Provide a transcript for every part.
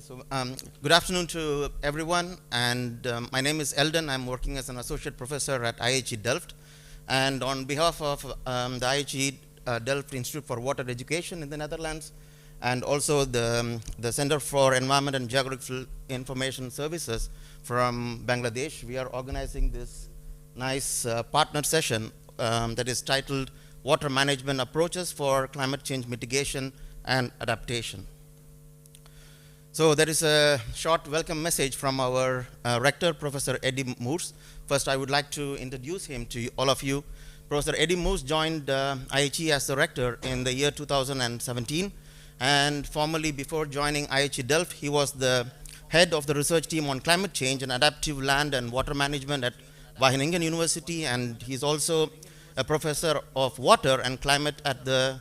Good afternoon to everyone, and my name is Eldon. I'm working as an associate professor at IHE Delft, and on behalf of the IHE Delft Institute for Water Education in the Netherlands, and also the Center for Environment and Geographical Information Services from Bangladesh, we are organizing this nice partner session that is titled Water Management Approaches for Climate Change Mitigation and Adaptation. So there is a short welcome message from our rector, Professor Eddie Moores. First, I would like to introduce him to all of you. Professor Eddie Moores joined IHE as the rector in the year 2017, and formerly before joining IHE Delft, he was the head of the research team on climate change and adaptive land and water management at Wageningen University, and he's also a professor of water and climate at the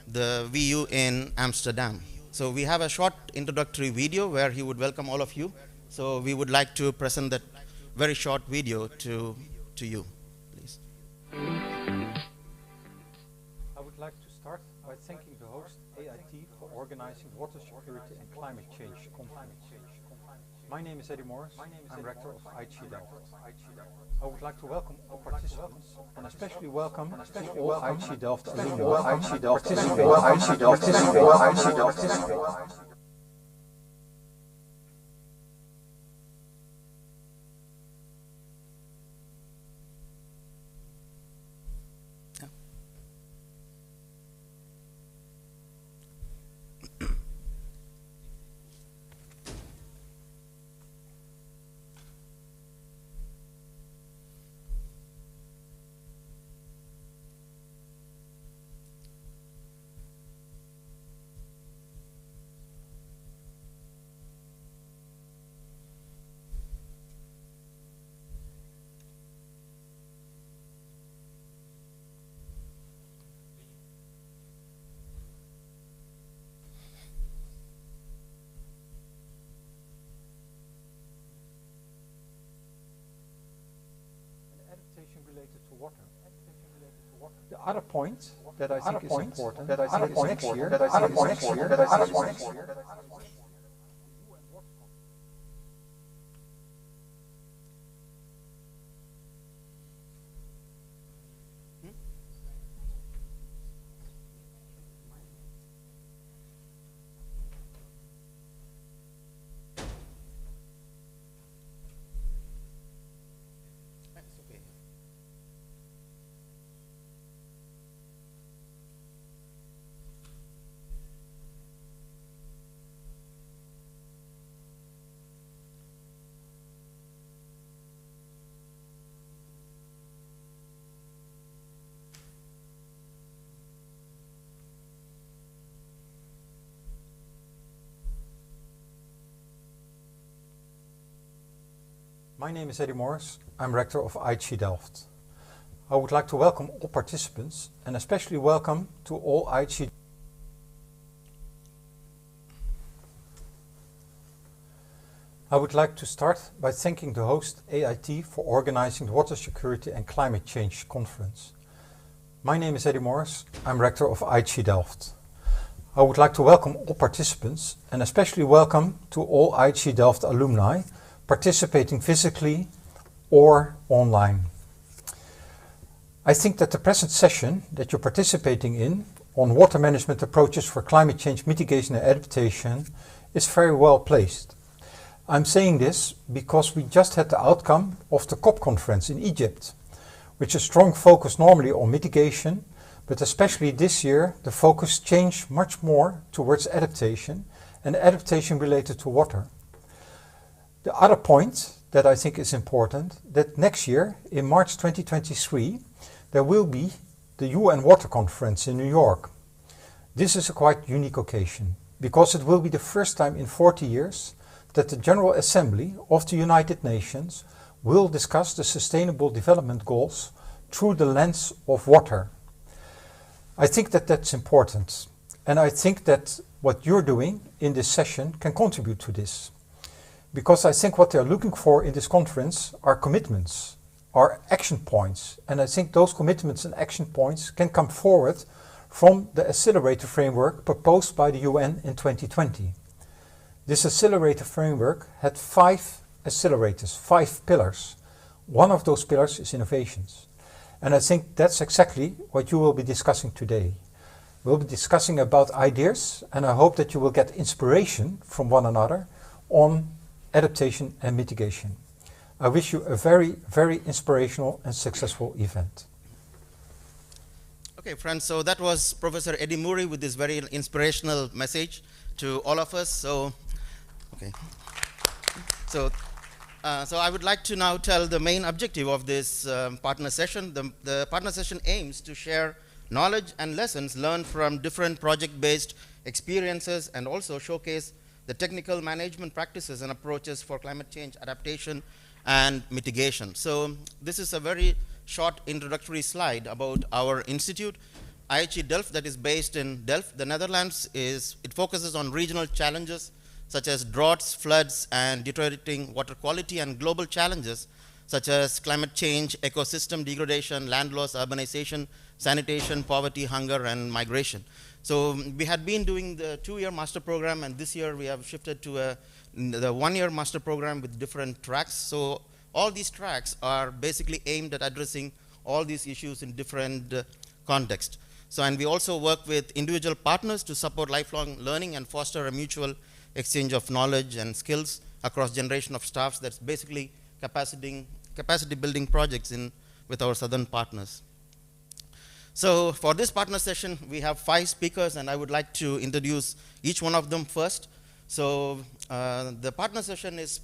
VU in Amsterdam. So we have a short introductory video where he would welcome all of you. So we would like to present that very short video to you, please. I would like to start by thanking the host AIT for organizing water security and climate change conference. My name is Eddie Morris. I'm rector of IHE Delft. I would like to welcome all participants and especially welcome all IHE Delft alumni. Related to water. The other point that I think is important is next year. My name is Eddie Morris. I'm rector of IHE Delft. I would like to welcome all participants and especially welcome to all IHE. I would like to start by thanking the host AIT for organizing the Water Security and Climate Change Conference. My name is Eddie Morris. I'm rector of IHE Delft. I would like to welcome all participants and especially welcome to all IHE Delft alumni participating physically or online. I think that the present session that you're participating in on water management approaches for climate change mitigation and adaptation is very well placed. I'm saying this because we just had the outcome of the COP conference in Egypt, which is a strong focus normally on mitigation, but especially this year the focus changed much more towards adaptation and adaptation related to water. The other point that I think is important, that next year, in March 2023, there will be the UN Water Conference in New York. This is a quite unique occasion, because it will be the first time in 40 years that the General Assembly of the United Nations will discuss the Sustainable Development Goals through the lens of water. I think that that's important, and I think that what you're doing in this session can contribute to this. Because I think what they're looking for in this conference are commitments, are action points. And I think those commitments and action points can come forward from the accelerator framework proposed by the UN in 2020. This accelerator framework had 5 accelerators, 5 pillars. One of those pillars is innovations. And I think that's exactly what you will be discussing today. We'll be discussing about ideas, and I hope that you will get inspiration from one another on adaptation and mitigation. I wish you a very, very inspirational and successful event. Okay, friends, so that was Professor Eddie Murray with this very inspirational message to all of us. So, okay. So I would like to now tell the main objective of this partner session. The partner session aims to share knowledge and lessons learned from different project-based experiences and also showcase the technical management practices and approaches for climate change adaptation and mitigation. So this is a very short introductory slide about our institute. IHE Delft, that is based in Delft, the Netherlands, it focuses on regional challenges such as droughts, floods, and deteriorating water quality, and global challenges such as climate change, ecosystem degradation, land loss, urbanization, sanitation, poverty, hunger, and migration. So we had been doing the 2-year master program, and this year we have shifted to the 1-year master program with different tracks. So all these tracks are basically aimed at addressing all these issues in different contexts. So, and we also work with individual partners to support lifelong learning and foster a mutual exchange of knowledge and skills across generation of staffs. That's basically capacity building projects with our southern partners. So for this partner session, we have 5 speakers, and I would like to introduce each one of them first. So the partner session is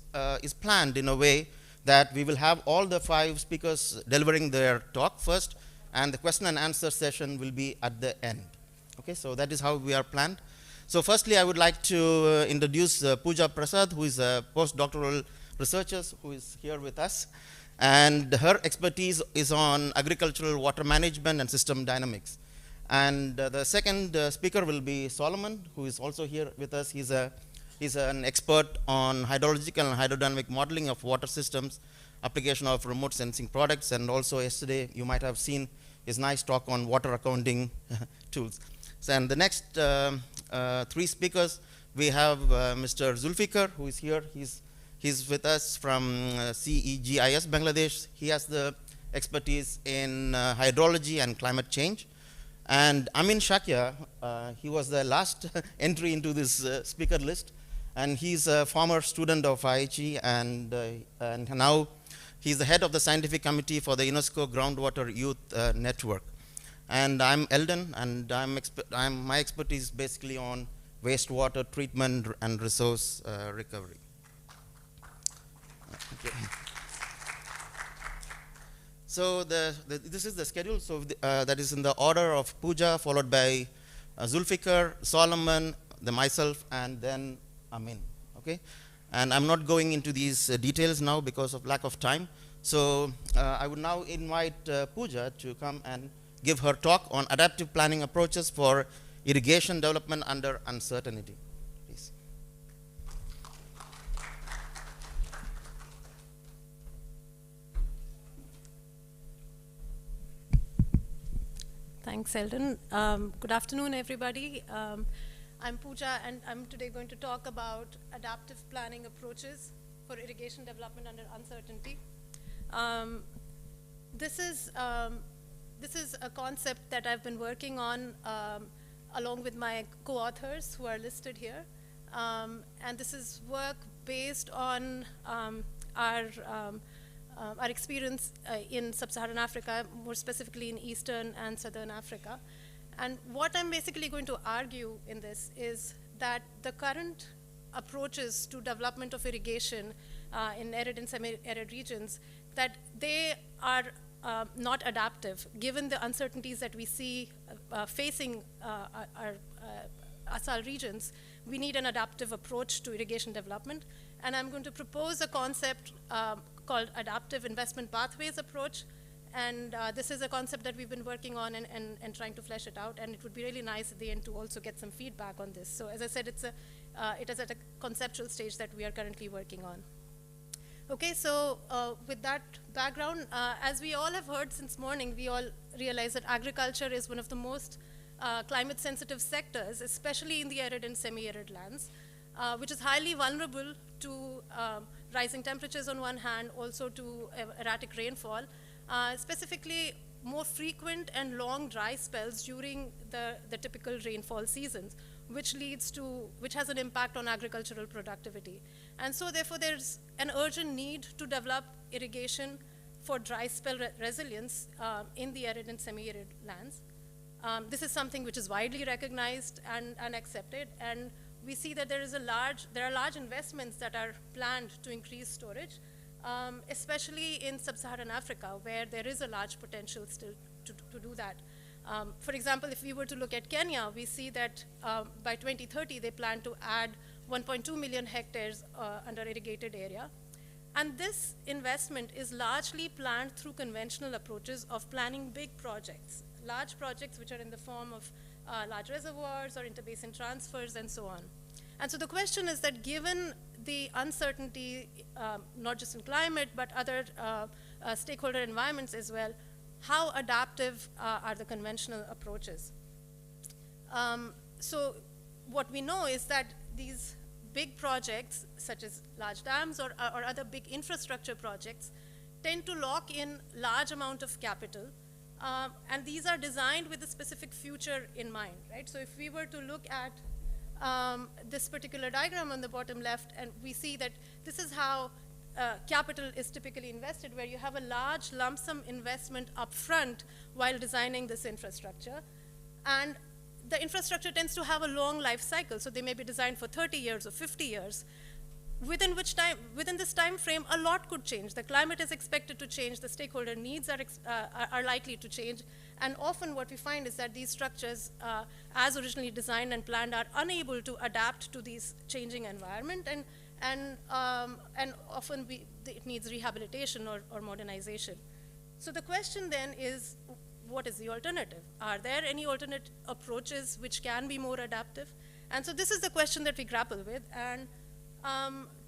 planned in a way that we will have all the 5 speakers delivering their talk first, and the question and answer session will be at the end. Okay, so that is how we are planned. So firstly, I would like to introduce Pooja Prasad, who is a postdoctoral researcher who is here with us. And her expertise is on agricultural water management and system dynamics. And the second speaker will be Solomon, who is also here with us. He's an expert on hydrological and hydrodynamic modeling of water systems, application of remote sensing products, and also yesterday you might have seen his nice talk on water accounting tools. So, and the next 3 speakers, we have Mr. Zulfikar, who is here. He's with us from CEGIS Bangladesh. He has the expertise in hydrology and climate change. And Amin Shakia, he was the last entry into this speaker list, and he's a former student of IHE, and now he's the head of the scientific committee for the UNESCO Groundwater Youth Network. And I'm Eldon, and my expertise is basically on wastewater treatment and resource recovery. Okay. So this is the schedule. So that is in the order of Pooja, followed by Zulfikar, Solomon, myself, and then Amin. Okay, and I'm not going into these details now because of lack of time. So I would now invite Pooja to come and give her talk on adaptive planning approaches for irrigation development under uncertainty. Please. Thanks, Eldon. Good afternoon, everybody. I'm Pooja, and I'm today going to talk about adaptive planning approaches for irrigation development under uncertainty. This is a concept that I've been working on along with my co-authors who are listed here. And this is work based on our experience in sub-Saharan Africa, more specifically in Eastern and Southern Africa. And what I'm basically going to argue in this is that the current approaches to development of irrigation in arid and semi-arid regions, that they are not adaptive, given the uncertainties that we see facing our ASAL regions. We need an adaptive approach to irrigation development. And I'm going to propose a concept called adaptive investment pathways approach. And this is a concept that we've been working on and trying to flesh it out. And it would be really nice at the end to also get some feedback on this. So as I said, it is at a conceptual stage that we are currently working on. Okay, so with that background, as we all have heard since morning, we all realize that agriculture is one of the most climate sensitive sectors, especially in the arid and semi-arid lands. which is highly vulnerable to rising temperatures on one hand, also to erratic rainfall, specifically more frequent and long dry spells during the typical rainfall seasons, which has an impact on agricultural productivity. And so therefore there's an urgent need to develop irrigation for dry spell resilience in the arid and semi-arid lands. This is something which is widely recognized and accepted, and we see that there are large investments that are planned to increase storage, especially in sub-Saharan Africa, where there is a large potential still to do that. For example, if we were to look at Kenya, we see that by 2030 they plan to add 1.2 million hectares under irrigated area. And this investment is largely planned through conventional approaches of planning big projects, large projects which are in the form of large reservoirs or interbasin transfers and so on. And so the question is that given the uncertainty, not just in climate, but other stakeholder environments as well, how adaptive are the conventional approaches? So what we know is that these big projects, such as large dams or other big infrastructure projects, tend to lock in large amount of capital, and these are designed with a specific future in mind, right? So if we were to look at this particular diagram on the bottom left, and we see that this is how capital is typically invested, where you have a large lump sum investment upfront while designing this infrastructure. And the infrastructure tends to have a long life cycle, so they may be designed for 30 years or 50 years, within this time frame, a lot could change. The climate is expected to change, the stakeholder needs are likely to change, and often what we find is that these structures, as originally designed and planned, are unable to adapt to these changing environment, and often it needs rehabilitation or modernization. So the question then is, what is the alternative? Are there any alternate approaches which can be more adaptive? And so this is the question that we grapple with, and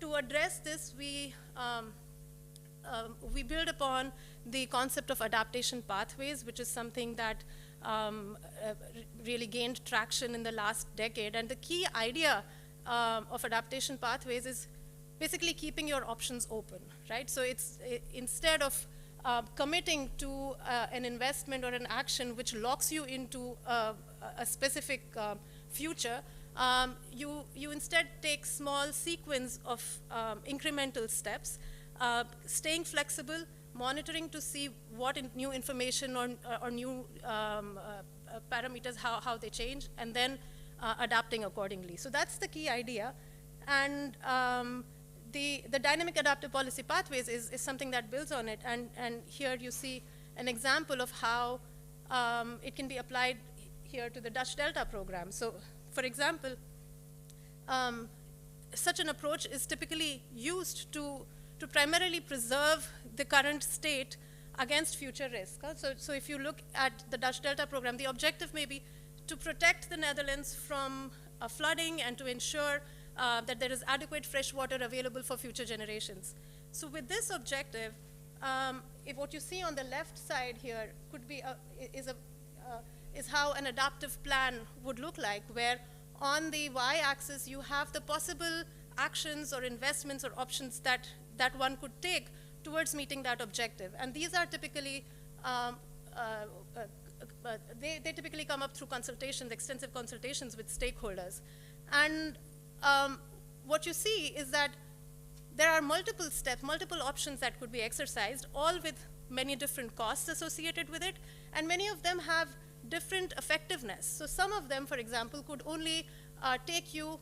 to address this, we build upon the concept of adaptation pathways, which is something that really gained traction in the last decade. And the key idea of adaptation pathways is basically keeping your options open, right? So it's instead of committing to an investment or an action which locks you into a specific future, you instead take small sequence of incremental steps, staying flexible, monitoring to see what new information or new parameters, how they change, and then adapting accordingly. So that's the key idea. And the dynamic adaptive policy pathways is something that builds on it. And here you see an example of how it can be applied here to the Dutch Delta program. So for example, such an approach is typically used to primarily preserve the current state against future risk. So if you look at the Dutch Delta program, the objective may be to protect the Netherlands from flooding and to ensure that there is adequate fresh water available for future generations. So with this objective, if what you see on the left side here could be is how an adaptive plan would look like, where on the y-axis you have the possible actions or investments or options that one could take towards meeting that objective. And these are typically, they typically come up through consultations, extensive consultations with stakeholders. And what you see is that there are multiple steps, multiple options that could be exercised, all with many different costs associated with it, and many of them have different effectiveness. So some of them, for example, could only take you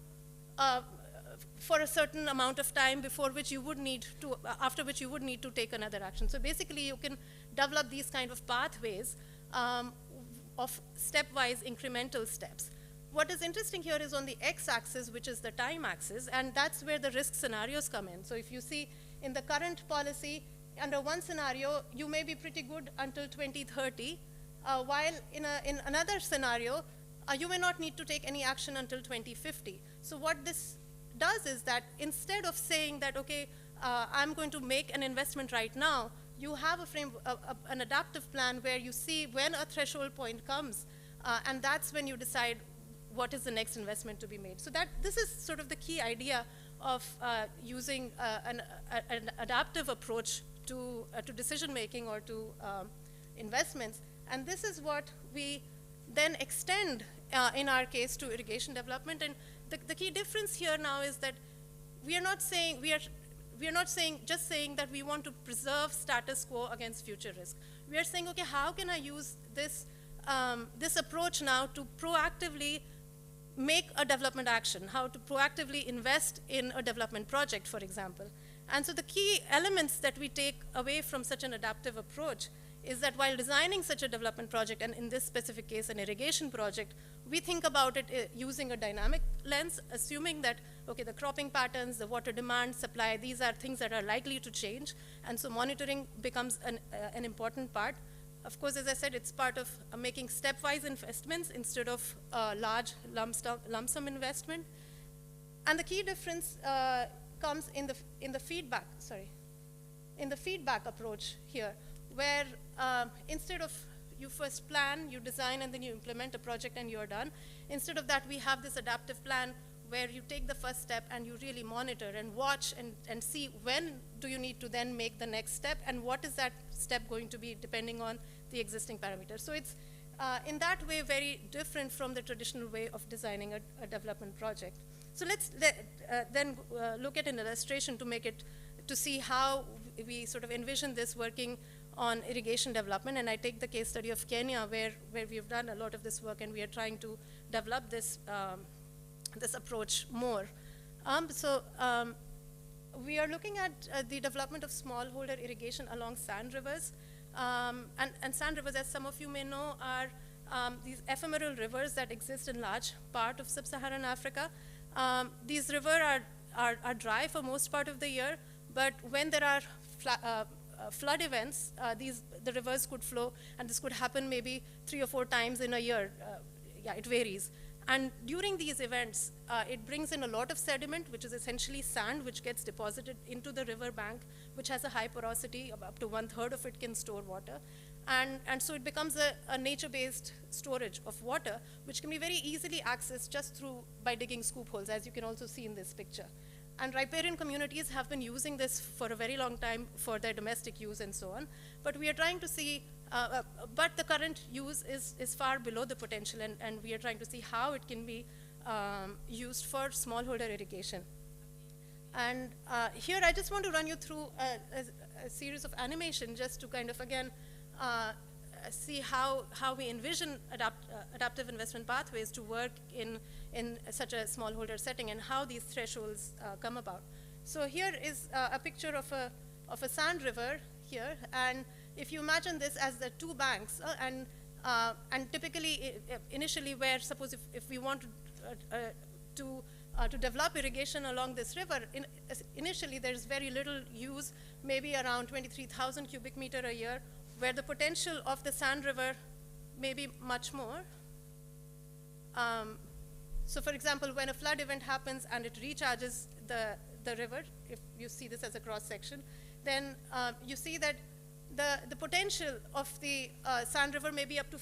for a certain amount of time before which you would need to, after which you would need to take another action. So basically you can develop these kind of pathways of stepwise incremental steps. What is interesting here is on the x-axis, which is the time axis, and that's where the risk scenarios come in. So if you see in the current policy, under one scenario, you may be pretty good until 2030, while in another scenario, you may not need to take any action until 2050. So what this does is that instead of saying that, okay, I'm going to make an investment right now, you have an adaptive plan where you see when a threshold point comes, and that's when you decide what is the next investment to be made. So this is sort of the key idea of using an adaptive approach to decision making or to investments. And this is what we then extend in our case to irrigation development. And the key difference here now is that we are not saying just saying that we want to preserve status quo against future risk. We are saying, okay, how can I use this this approach now to proactively make a development action, how to proactively invest in a development project, for example. And so the key elements that we take away from such an adaptive approach is that while designing such a development project, and in this specific case an irrigation project, we think about it using a dynamic lens, assuming that, okay, the cropping patterns, the water demand, supply, these are things that are likely to change, and so monitoring becomes an important part. Of course, as I said, it's part of making stepwise investments instead of large lump sum investment. And the key difference comes in the feedback approach here, where instead of you first plan, you design, and then you implement a project and you're done. Instead of that, we have this adaptive plan where you take the first step and you really monitor and watch and see when do you need to then make the next step, and what is that step going to be depending on the existing parameters. So it's in that way very different from the traditional way of designing a development project. So let's then look at an illustration to see how we sort of envision this working on irrigation development. And I take the case study of Kenya, where we've done a lot of this work, and we are trying to develop this this approach more. We are looking at the development of smallholder irrigation along sand rivers. And sand rivers, as some of you may know, are these ephemeral rivers that exist in large part of sub-Saharan Africa. These rivers are dry for most part of the year, but when there are flood events, the rivers could flow, and this could happen maybe 3 or 4 times in a year. It varies. And during these events, it brings in a lot of sediment, which is essentially sand, which gets deposited into the river bank, which has a high porosity, up to 1/3 of it can store water. And so it becomes a nature-based storage of water, which can be very easily accessed just by digging scoop holes, as you can also see in this picture. And riparian communities have been using this for a very long time for their domestic use and so on. But we are trying to see, but the current use is far below the potential, and we are trying to see how it can be used for smallholder irrigation. And here I just want to run you through a series of animation just to kind of, again, see how we envision adaptive investment pathways to work in such a smallholder setting, and how these thresholds come about. So here is a picture of a sand river here, and if you imagine this as the 2 banks, and typically initially, where suppose if we want to develop irrigation along this river, initially there's very little use, maybe around 23,000 cubic meter a year, where the potential of the sand river may be much more. So for example, when a flood event happens and it recharges the river, if you see this as a cross section, then you see that the potential of the sand river may be up to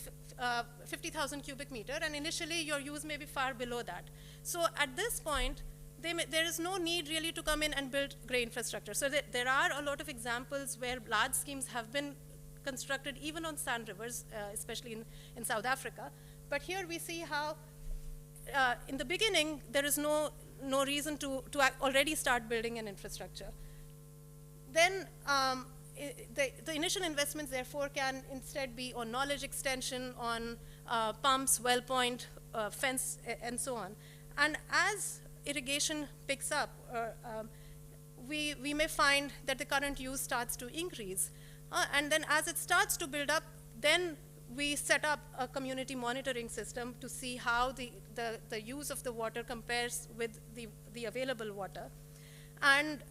50,000 cubic meter, and initially your use may be far below that. So at this point, there is no need really to come in and build gray infrastructure. So there are a lot of examples where large schemes have been constructed even on sand rivers, especially in South Africa. But here we see how in the beginning there is no reason to already start building an infrastructure. Then the initial investments therefore can instead be on knowledge extension, on pumps, well point, fence, and so on. And as irrigation picks up, we may find that the current use starts to increase. And then as it starts to build up, then we set up a community monitoring system to see how the use of the water compares with the available water. And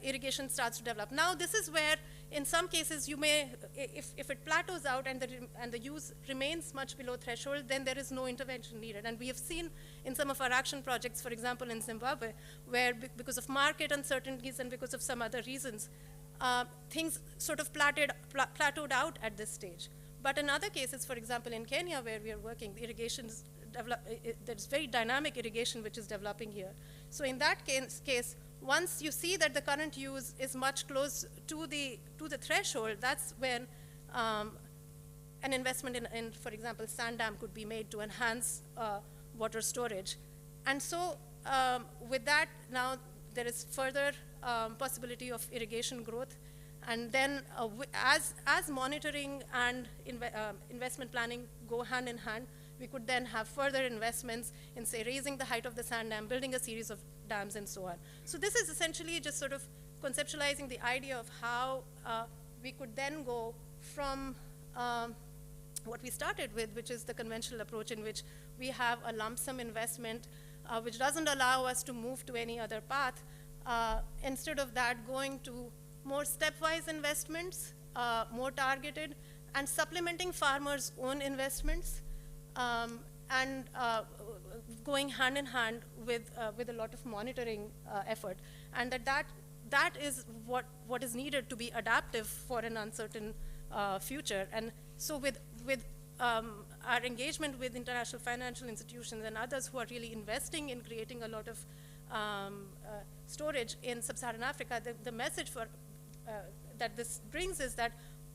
irrigation starts to develop. Now this is where in some cases you may, if it plateaus out and the use remains much below threshold, then there is no intervention needed. And we have seen in some of our action projects, for example in Zimbabwe, where because of market uncertainties and because of some other reasons, things sort of plateaued out at this stage. But in other cases, for example, in Kenya, where we are working, the irrigation's there's very dynamic irrigation which is developing here. So in that case, once you see that the current use is much close to the threshold, that's when an investment in, for example, sand dam could be made to enhance water storage. And so with that, now there is further possibility of irrigation growth. And then as monitoring and investment planning go hand in hand, we could then have further investments in, say, raising the height of the sand dam, building a series of dams, and so on. So this is essentially just sort of conceptualizing the idea of how we could then go from what we started with, which is the conventional approach in which we have a lump sum investment, which doesn't allow us to move to any other path. Instead of that, going to more stepwise investments, more targeted, and supplementing farmers' own investments, and going hand in hand with a lot of monitoring effort. And that is what is needed to be adaptive for an uncertain future. And so with our engagement with international financial institutions and others who are really investing in creating a lot of storage in sub-Saharan Africa, the message for that this brings is that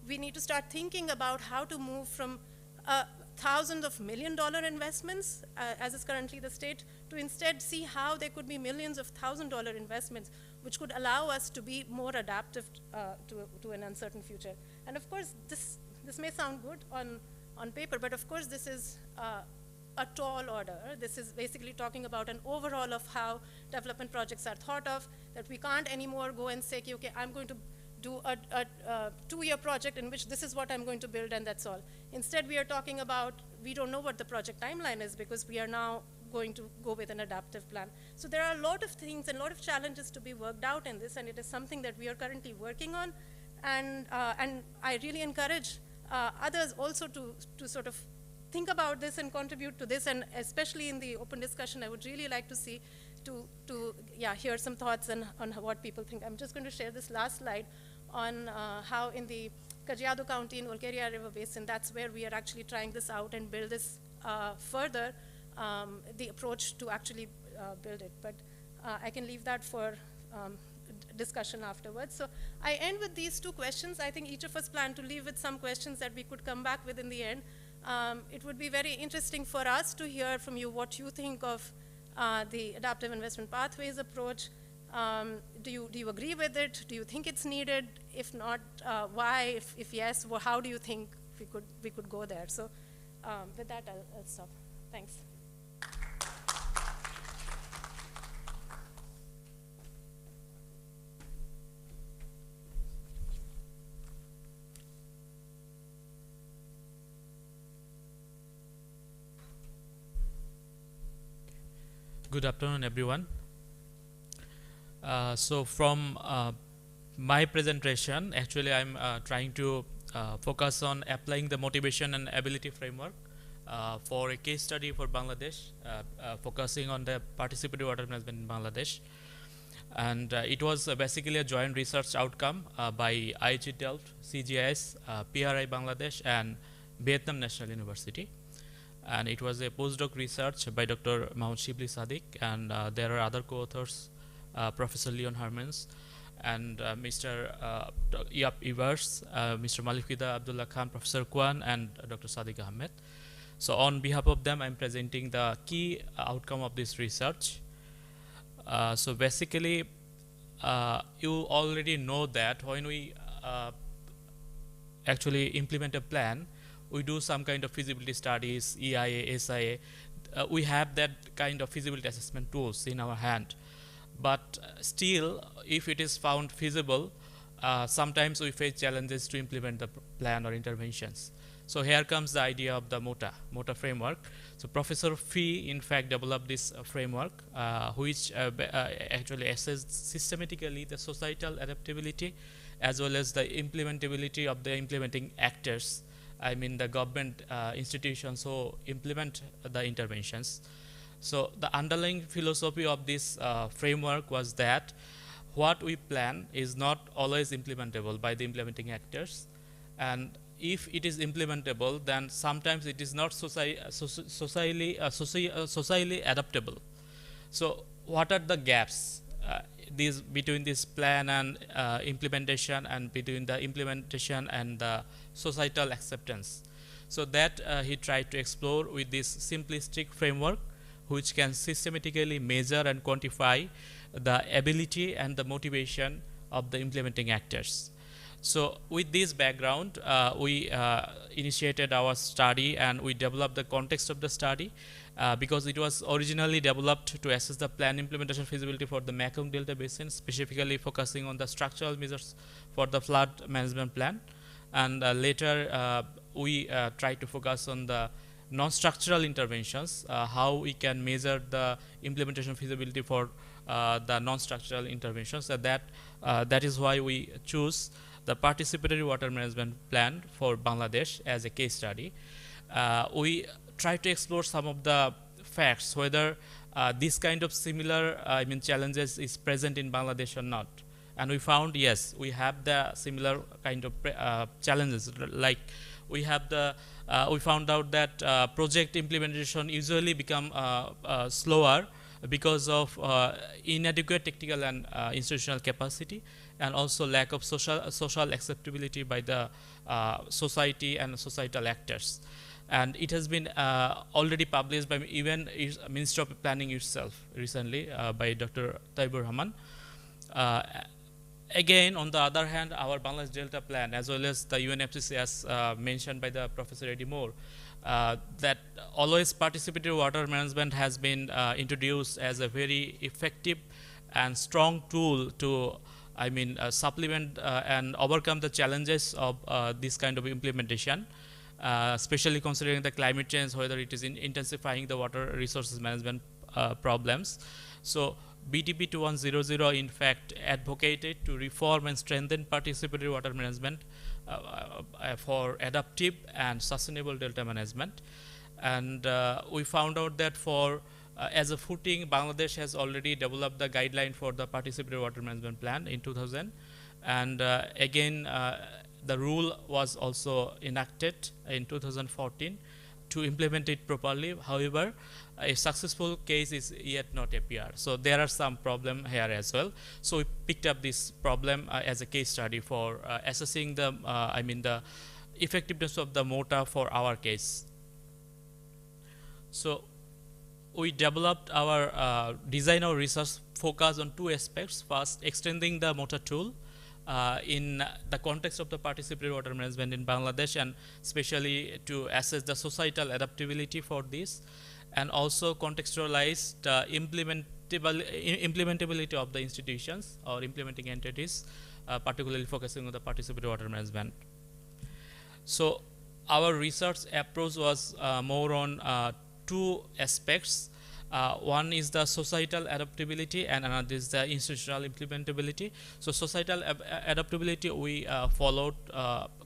we need to start thinking about how to move from thousands of million-dollar investments, as is currently the state, to instead see how there could be millions of $1,000 investments, which could allow us to be more adaptive to an uncertain future. And of course, this may sound good on paper, but of course this is a tall order. This is basically talking about an overhaul of how development projects are thought of, that we can't anymore go and say, okay, I'm going to do a 2-year project in which this is what I'm going to build and that's all. Instead, we are talking about, we don't know what the project timeline is because we are now going to go with an adaptive plan. So there are a lot of things and a lot of challenges to be worked out in this, and it is something that we are currently working on. And I really encourage others also to sort of think about this and contribute to this, and especially in the open discussion, I would really like to see, hear some thoughts on what people think. I'm just going to share this last slide on how in the Kajiado County in Olkaria River Basin, that's where we are actually trying this out and build this further, the approach to actually build it. But I can leave that for discussion afterwards. So I end with these 2 questions. I think each of us plan to leave with some questions that we could come back with in the end. It would be very interesting for us to hear from you what you think of the adaptive investment pathways approach. Do you agree with it? Do you think it's needed? If not, why? If yes, well, how do you think we could go there? So with that, I'll stop. Thanks. Good afternoon, everyone. So from my presentation, actually I'm trying to focus on applying the motivation and ability framework for a case study for Bangladesh, focusing on the participatory water management in Bangladesh. And it was basically a joint research outcome by IHE Delft, CGIS, PRI Bangladesh, and Vietnam National University. And it was a postdoc research by Dr. Mahmoud Shibli Sadiq, and there are other co-authors, Professor Leon Hermans, and Mr. Yap Ivers, Mr. Malikida Abdullah Khan, Professor Kwan, and Dr. Sadiq Ahmed. So on behalf of them, I'm presenting the key outcome of this research. So basically, you already know that when we actually implement a plan, we do some kind of feasibility studies, EIA, SIA. We have that kind of feasibility assessment tools in our hand. But still, if it is found feasible, sometimes we face challenges to implement the plan or interventions. So here comes the idea of the MOTA framework. So Professor Fee, in fact, developed this framework, which actually assessed systematically the societal adaptability as well as the implementability of the implementing actors. I mean the government institutions who implement the interventions. So the underlying philosophy of this framework was that what we plan is not always implementable by the implementing actors, and if it is implementable, then sometimes it is not socially adaptable. So what are the gaps these between this plan and implementation, and between the implementation and the societal acceptance? So that he tried to explore with this simplistic framework, which can systematically measure and quantify the ability and the motivation of the implementing actors. So with this background, we initiated our study, and we developed the context of the study because it was originally developed to assess the plan implementation feasibility for the Mekong Delta Basin, specifically focusing on the structural measures for the flood management plan. And later we tried to focus on the non-structural interventions, how we can measure the implementation feasibility for the non-structural interventions. So that is why we choose the participatory water management plan for Bangladesh as a case study. We try to explore some of the facts, whether this kind of similar challenges is present in Bangladesh or not. And we found, yes, we have the similar kind of challenges. Like we found out that project implementation usually become slower because of inadequate technical and institutional capacity, and also lack of social acceptability by the society and societal actors. And it has been already published by even Ministry of Planning itself recently by Dr. Taibur Rahman. Again, on the other hand, our Bangladesh Delta Plan, as well as the UNFCCC, as mentioned by the Professor Eddie Moore, that always participatory water management has been introduced as a very effective and strong tool to supplement and overcome the challenges of this kind of implementation, especially considering the climate change, whether it is intensifying the water resources management problems. So BTP 2100 in fact advocated to reform and strengthen participatory water management for adaptive and sustainable delta management. And we found out that for as a footing, Bangladesh has already developed the guideline for the participatory water management plan in 2000. And again, the rule was also enacted in 2014 to implement it properly. However, a successful case is yet not appear. So there are some problem here as well. So we picked up this problem as a case study for assessing the the effectiveness of the MOTA for our case. So we developed our design or research focus on two aspects. First, extending the MOTA tool in the context of the participatory water management in Bangladesh, and especially to assess the societal adaptability for this, and also contextualize the implementability of the institutions or implementing entities, particularly focusing on the participatory water management. So our research approach was more on two aspects. One is the societal adaptability, and another is the institutional implementability. So societal adaptability, we followed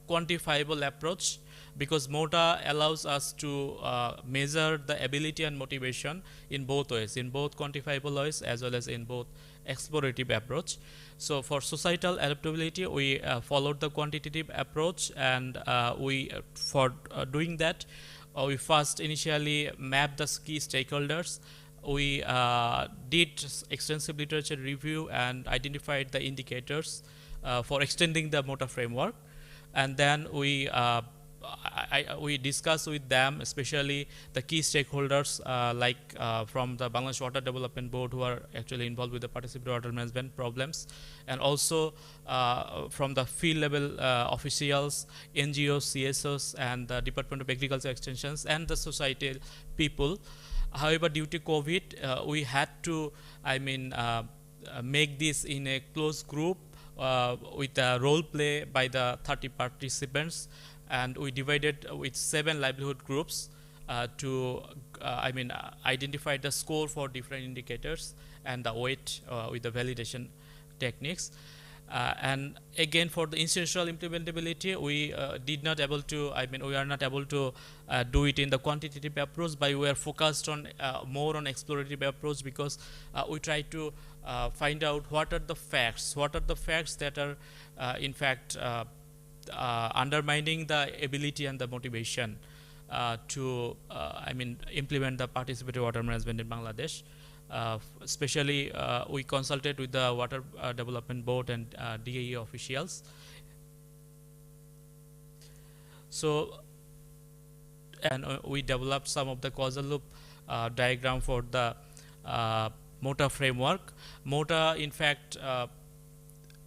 quantifiable approach, because MOTA allows us to measure the ability and motivation in both ways, in both quantifiable ways as well as in both explorative approach. So for societal adaptability, we followed the quantitative approach, and for doing that, we first initially mapped the key stakeholders. We did extensive literature review and identified the indicators for extending the MOTA framework, and then we discussed with them, especially the key stakeholders from the Bangladesh Water Development Board, who are actually involved with the participatory water management problems, and also from the field level officials, NGOs, CSOs, and the Department of Agriculture Extensions, and the societal people. However, due to COVID, we had to make this in a closed group with a role play by the 30 participants, and we divided with 7 livelihood groups to identify the score for different indicators and the weight with the validation techniques. And again, for the institutional implementability, we we are not able to do it in the quantitative approach, but we are focused on more on explorative approach, because we try to find out what are the facts that are in fact undermining the ability and the motivation to implement the participatory water management in Bangladesh. Especially we consulted with the Water Development Board and DAE officials. So, and we developed some of the causal loop diagram for the MOTA framework. MOTA, in fact,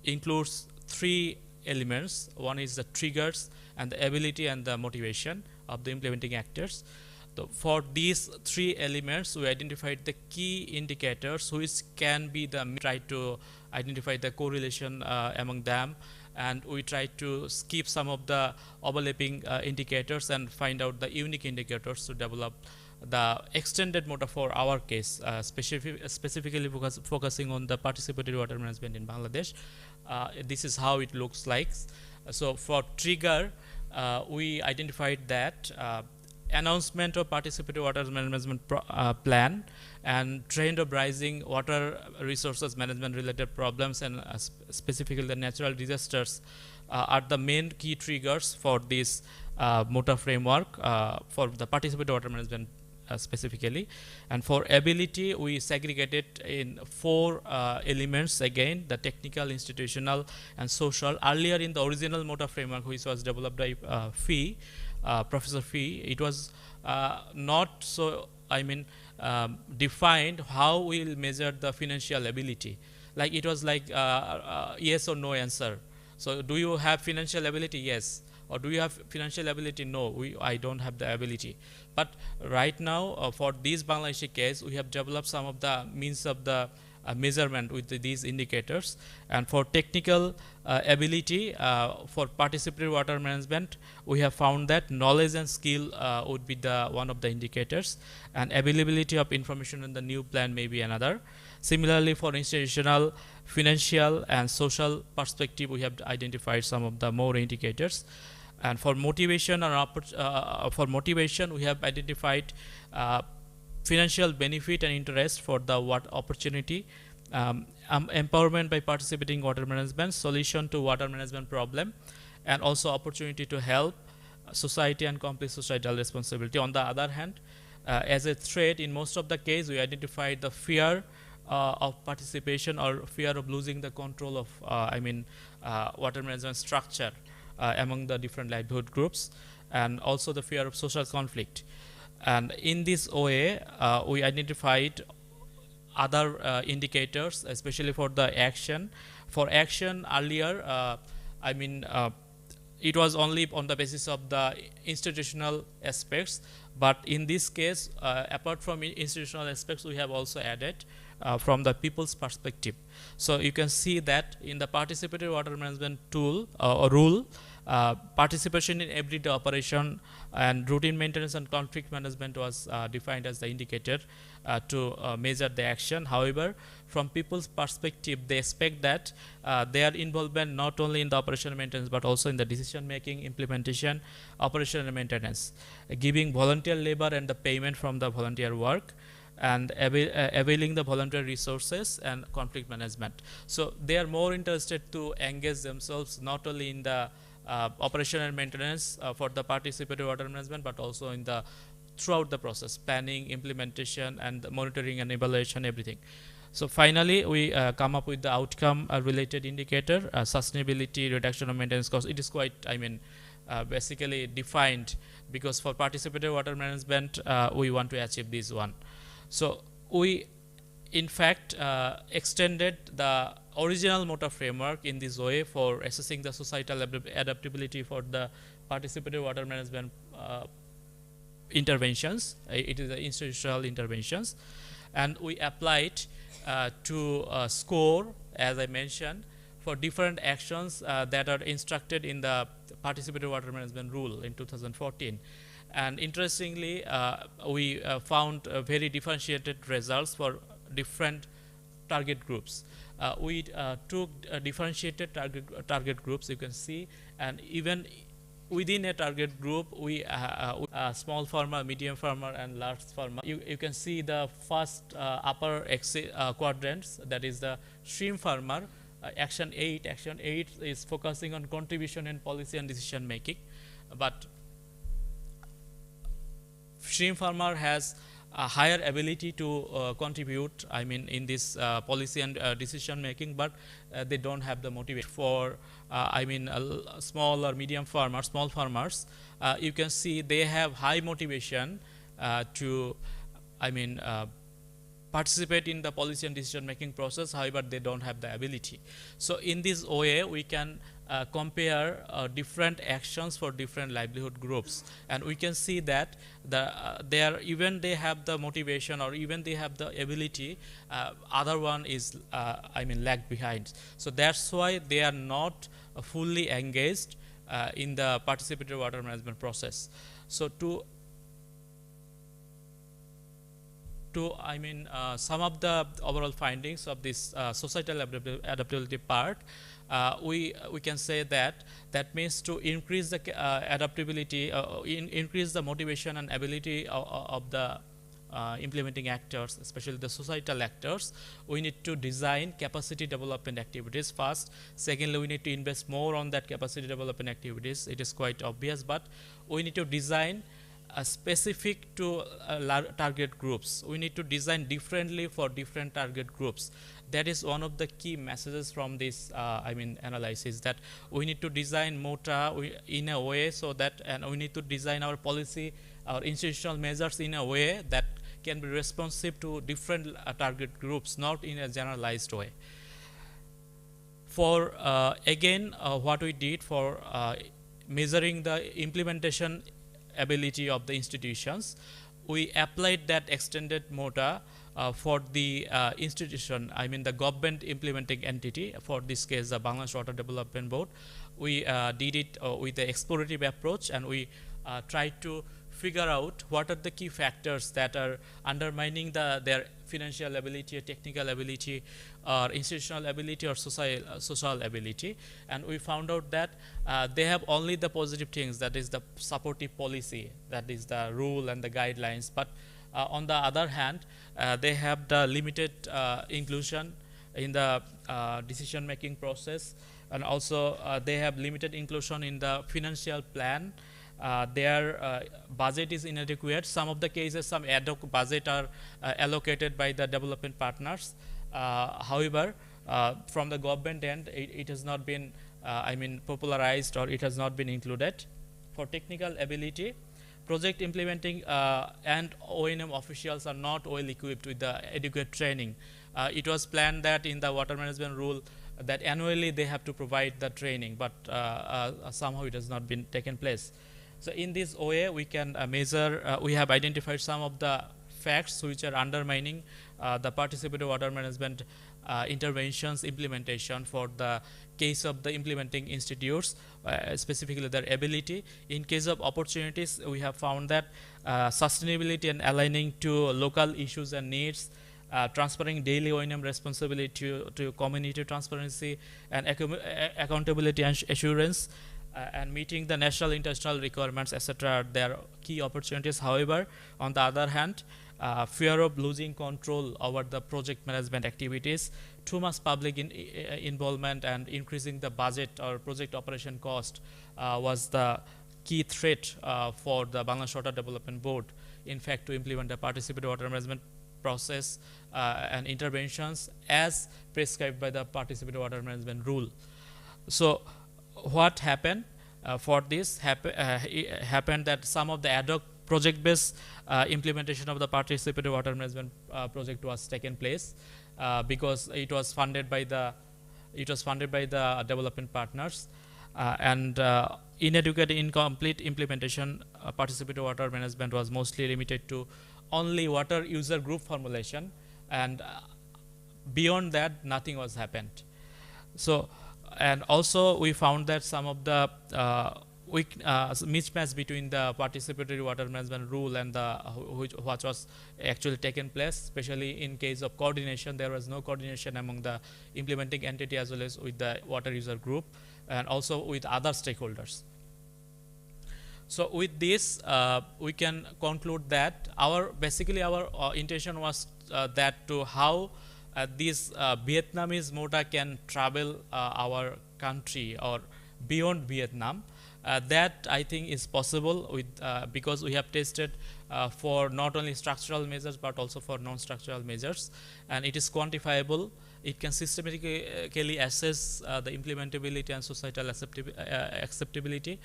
includes three elements. One is the triggers and the ability and the motivation of the implementing actors. So for these three elements, we identified the key indicators which can be try to identify the correlation among them, and we try to skip some of the overlapping indicators and find out the unique indicators to develop the extended MOTA for our case, specifically focusing on the participatory water management in Bangladesh. This is how it looks like. So for trigger, we identified that announcement of participatory water management plan and trend of rising water resources management related problems, and specifically the natural disasters are the main key triggers for this MOTA framework for the participatory water management specifically. And for ability, we segregated in four elements again: the technical, institutional, and social. Earlier in the original MOTA framework, which was developed by Professor Fee, it was not so defined how we will measure the financial ability. Like it was like yes or no answer. So do you have financial ability? Yes. Or do you have financial ability? No, I don't have the ability. But right now, for this Bangladeshi case, we have developed some of the means of the measurement with these indicators. And for technical ability, for participatory water management, we have found that knowledge and skill would be the one of the indicators, and availability of information in the new plan may be another. Similarly, for institutional, financial, and social perspective, we have identified some of the more indicators. And for motivation we have identified financial benefit and interest for the opportunity, empowerment by participating water management, solution to water management problem, and also opportunity to help society and complete societal responsibility. On the other hand, as a threat, in most of the case, we identified the fear of participation or fear of losing the control of water management structure among the different livelihood groups, and also the fear of social conflict. And in this way, we identified other indicators, especially for the action. For action earlier, it was only on the basis of the institutional aspects, but in this case, apart from institutional aspects, we have also added from the people's perspective. So you can see that in the participatory water management tool or rule, participation in everyday operation and routine maintenance and conflict management was defined as the indicator to measure the action. However, from people's perspective, they expect that their involvement not only in the operation and maintenance but also in the decision making, implementation, operation and maintenance, giving volunteer labor and the payment from the volunteer work, and availing the voluntary resources and conflict management. So they are more interested to engage themselves not only in the operation and maintenance for the participatory water management, but also in the throughout the process, planning, implementation, and monitoring and evaluation, everything. So finally, we come up with the outcome related indicator, sustainability, reduction of maintenance cost. It is quite, basically defined, because for participatory water management, we want to achieve this one. So we, in fact, extended the original MOTA framework in this way for assessing the societal adaptability for the participatory water management interventions. It is the institutional interventions, and we applied to score, as I mentioned, for different actions that are instructed in the participatory water management rule in 2014. And interestingly, we found very differentiated results for different target groups. We took differentiated target groups, you can see, and even within a target group, we small farmer, medium farmer, and large farmer. You can see the first upper quadrants, that is the shrimp farmer, Action 8. Action 8 is focusing on contribution and policy and decision making, but shrimp farmer has a higher ability to contribute, I mean, in this policy and decision making, but they don't have the motivation. For I mean, small or medium farmers, small farmers, you can see they have high motivation to, I mean, participate in the policy and decision making process. However, they don't have the ability. So in this way, we can compare different actions for different livelihood groups, and we can see that they are, even they have the motivation or even they have the ability, other one is I mean, lag behind. So that's why they are not fully engaged in the participatory water management process. So to I mean, some of the overall findings of this societal adaptability part, we can say that means to increase the adaptability, increase the motivation and ability of the implementing actors, especially the societal actors. We need to design capacity development activities first. Secondly, we need to invest more on that capacity development activities. It is quite obvious, but we need to design specific to target groups. We need to design differently for different target groups. That is one of the key messages from this I mean, analysis, that we need to design MOTA in a way so that, and we need to design our policy, our institutional measures in a way that can be responsive to different target groups, not in a generalized way. For again, what we did for measuring the implementation ability of the institutions, we applied that extended MOTA for the institution, I mean the government implementing entity, for this case the Bangladesh Water Development Board. We did it with the explorative approach, and we tried to figure out what are the key factors that are undermining their financial ability, or technical ability, or institutional ability, or social ability. And we found out that they have only the positive things, that is the supportive policy, that is the rule and the guidelines, but on the other hand, they have the limited inclusion in the decision making process, and also they have limited inclusion in the financial plan. Their budget is inadequate. Some of the cases, some ad hoc budget are allocated by the development partners. However, from the government end, it has not been I mean, popularized, or it has not been included. For technical ability, project implementing and O&M officials are not well equipped with the adequate training. It was planned that in the water management rule that annually they have to provide the training, but somehow it has not been taken place. So in this way, we can measure, we have identified some of the facts which are undermining the participatory water management interventions implementation for the case of the implementing institutes, specifically their ability. In case of opportunities, we have found that sustainability and aligning to local issues and needs, transferring daily O&M responsibility to community transparency and accountability and assurance, and meeting the national international requirements, etc. There are key opportunities. However, on the other hand, fear of losing control over the project management activities, too much public involvement, and increasing the budget or project operation cost was the key threat for the Bangladesh Water Development Board, in fact, to implement the participatory water management process and interventions as prescribed by the participatory water management rule. So what happened for this happened that some of the ad hoc project-based implementation of the participatory water management project was taken place because it was funded by the development partners, and inadequate, incomplete implementation. Participatory water management was mostly limited to only water user group formulation, and beyond that nothing was happened. So, and also we found that some of the mismatch between the participatory water management rule and what was actually taken place, especially in case of coordination. There was no coordination among the implementing entity as well as with the water user group, and also with other stakeholders. So with this, we can conclude that our intention was that to how this Vietnamese motor can travel our country or beyond Vietnam. That I think is possible with because we have tested for not only structural measures but also for non-structural measures, and it is quantifiable. It can systematically assess the implementability and societal acceptability.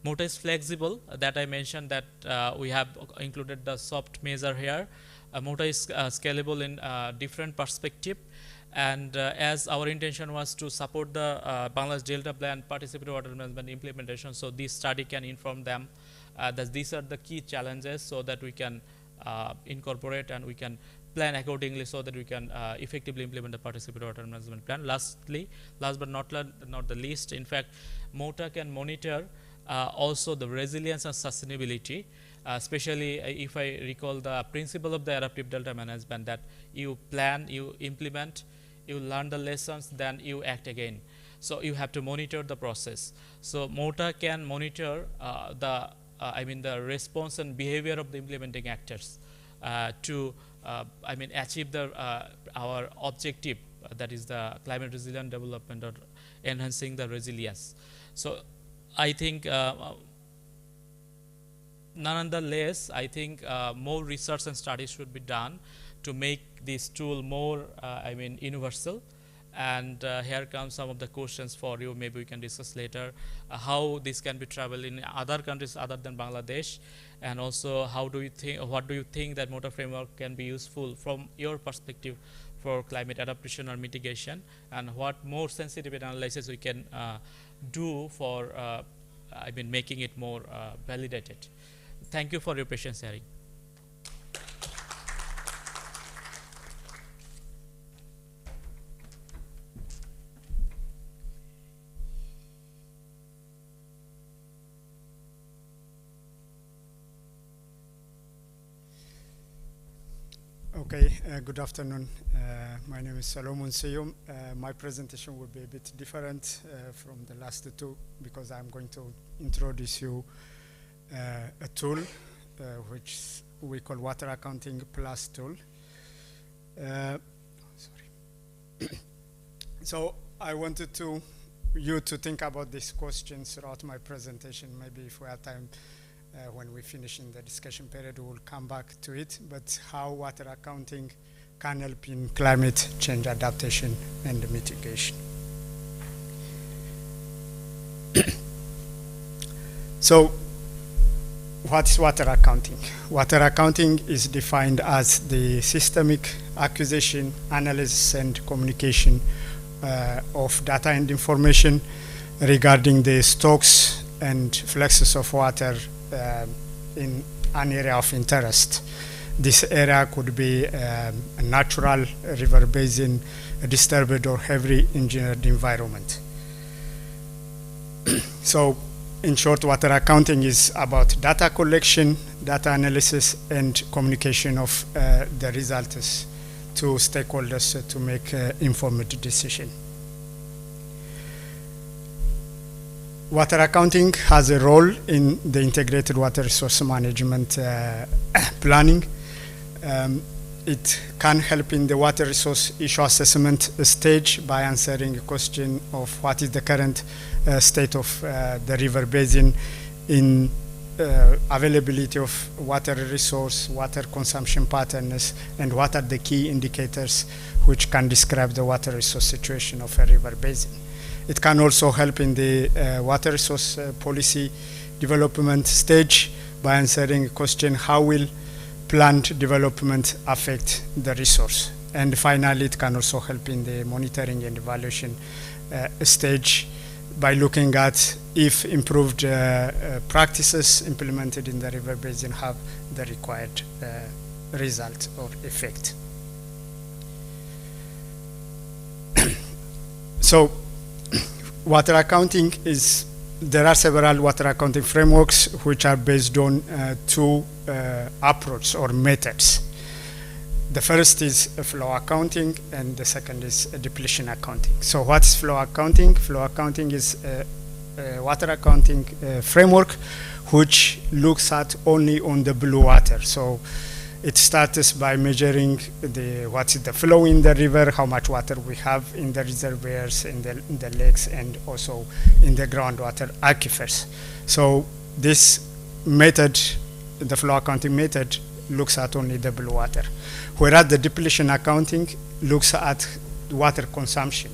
Motor is flexible, that I mentioned that we have included the soft measure here. Motor is scalable in different perspective, and as our intention was to support the Bangladesh Delta Plan participatory water management implementation, so this study can inform them that these are the key challenges, so that we can incorporate and we can plan accordingly, so that we can effectively implement the participatory water management plan. Last but not the least, in fact, MOTA can monitor also the resilience and sustainability, especially if I recall the principle of the adaptive delta management, that you plan, you implement, you learn the lessons, then you act again. So you have to monitor the process. So MOTA can monitor the response and behavior of the implementing actors to achieve our objective, that is the climate resilient development or enhancing the resilience. So I think nonetheless, I think more research and studies should be done to make this tool more universal. And here come some of the questions for you. Maybe we can discuss later how this can be traveled in other countries other than Bangladesh, and also what do you think that MOTA framework can be useful from your perspective for climate adaptation or mitigation, and what more sensitivity analysis we can do for making it more validated. Thank you for your patience sharing. Okay, good afternoon. My name is Salomon Seyum. My presentation will be a bit different from the last two, because I'm going to introduce you a tool which we call Water Accounting Plus tool. So I wanted you to think about these questions throughout my presentation. Maybe if we have time, when we finish in the discussion period, we will come back to it, but how water accounting can help in climate change adaptation and mitigation. So what is water accounting? Water accounting is defined as the systemic acquisition, analysis, and communication of data and information regarding the stocks and fluxes of water in an area of interest. This area could be a natural river basin, a disturbed or heavily engineered environment. So in short, water accounting is about data collection, data analysis, and communication of the results to stakeholders to make informed decision. Water accounting has a role in the integrated water resource management planning. It can help in the water resource issue assessment stage by answering a question of what is the current state of the river basin in availability of water resource, water consumption patterns, and what are the key indicators which can describe the water resource situation of a river basin. It can also help in the water resource policy development stage by answering a question, how will planned development affect the resource? And finally, it can also help in the monitoring and evaluation stage by looking at if improved practices implemented in the river basin have the required result or effect. So water accounting is, there are several water accounting frameworks which are based on two approaches or methods. The first is flow accounting, and the second is depletion accounting. So what's flow accounting? Flow accounting is a water accounting framework which looks at only on the blue water. So It starts by measuring what's the flow in the river, how much water we have in the reservoirs, in the lakes, and also in the groundwater aquifers. So this method, the flow accounting method, looks at only the blue water, whereas the depletion accounting looks at water consumption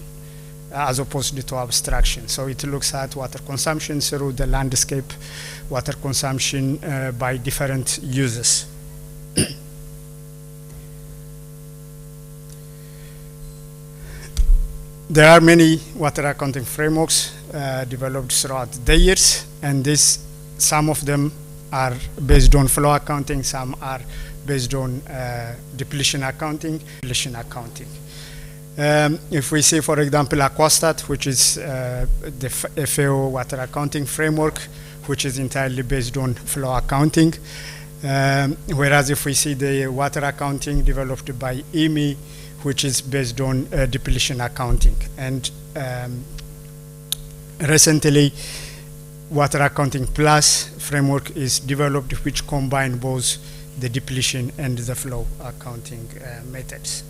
as opposed to abstraction. So it looks at water consumption through the landscape, water consumption by different uses. There are many water accounting frameworks developed throughout the years, and some of them are based on flow accounting, some are based on depletion accounting. If we see, for example, Aquastat, which is the FAO water accounting framework, which is entirely based on flow accounting, whereas if we see the water accounting developed by IMI, which is based on depletion accounting. And recently, Water Accounting Plus framework is developed, which combine both the depletion and the flow accounting methods.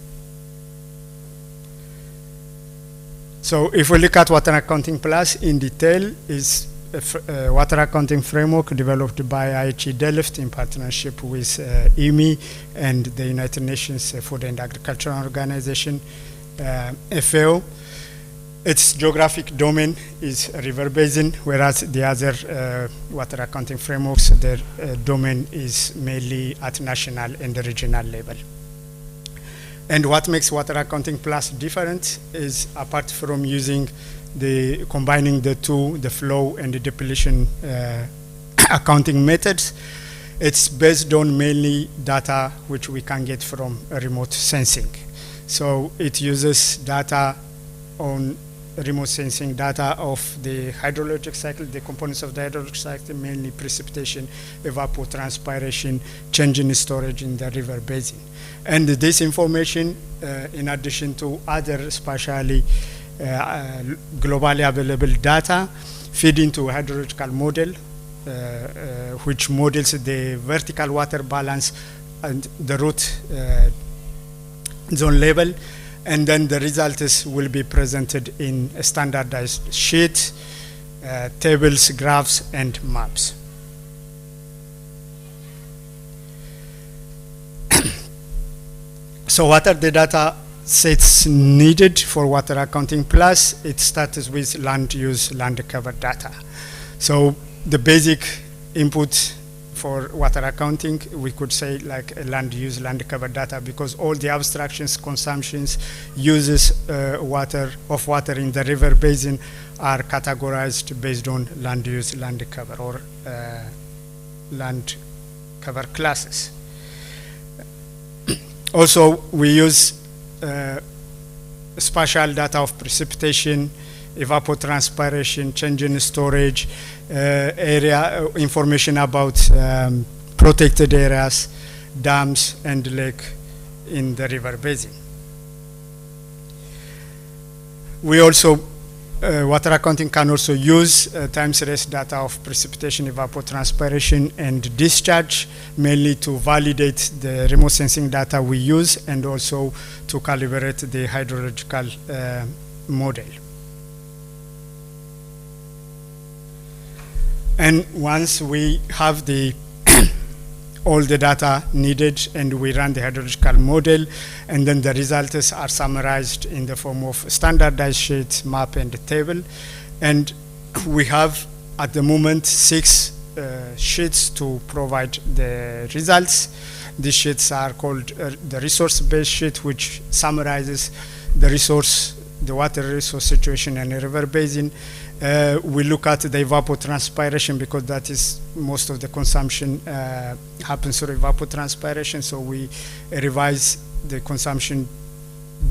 So if we look at Water Accounting Plus in detail, is a water accounting framework developed by IHE Delft in partnership with IMI and the United Nations Food and Agriculture Organization, FAO. Its geographic domain is river basin, whereas the other water accounting frameworks, their domain is mainly at national and regional level. And what makes Water Accounting Plus different is, apart from using combining the two, the flow and the depletion accounting methods, it's based on mainly data which we can get from remote sensing. So it uses data on remote sensing data of the hydrologic cycle, the components of the hydrologic cycle, mainly precipitation, evapotranspiration, change in storage in the river basin. And this information, in addition to other spatially globally available data, feed into a hydrological model, which models the vertical water balance and the root zone level, and then the results will be presented in a standardized sheet, tables, graphs, and maps. So what are the data sets needed for Water Accounting Plus? It starts with land use, land cover data. So the basic input for water accounting, we could say like a land use, land cover data, because all the abstractions, consumptions, uses water in the river basin are categorized based on land use, land cover, or land cover classes. Also, we use spatial data of precipitation, evapotranspiration, change in storage, area information about protected areas, dams, and lake in the river basin. We also, water accounting can also use time series data of precipitation, evapotranspiration, and discharge, mainly to validate the remote sensing data we use and also to calibrate the hydrological model. And once we have all the data needed and we run the hydrological model, and then the results are summarized in the form of standardized sheet, map, and table. And we have at the moment 6 sheets to provide the results. These sheets are called the resource-based sheet, which summarizes the water resource situation in a river basin. We look at the evapotranspiration because that is most of the consumption happens through evapotranspiration. So we revise the consumption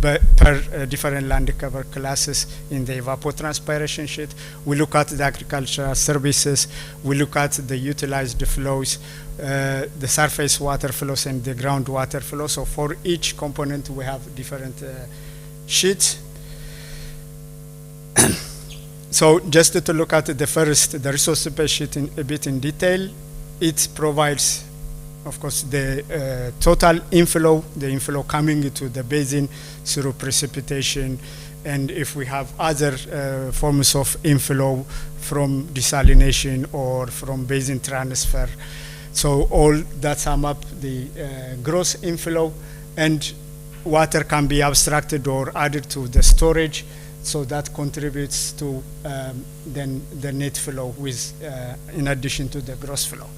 per different land cover classes in the evapotranspiration sheet. We look at the agricultural services. We look at the utilized flows, the surface water flows, and the groundwater flow. So for each component, we have different sheets. So just to look at the resource-based sheet a bit in detail, it provides of course, the total inflow, the inflow coming into the basin through precipitation, and if we have other forms of inflow from desalination or from basin transfer. So all that sum up the gross inflow, and water can be abstracted or added to the storage, so that contributes to then the net flow with in addition to the gross flow.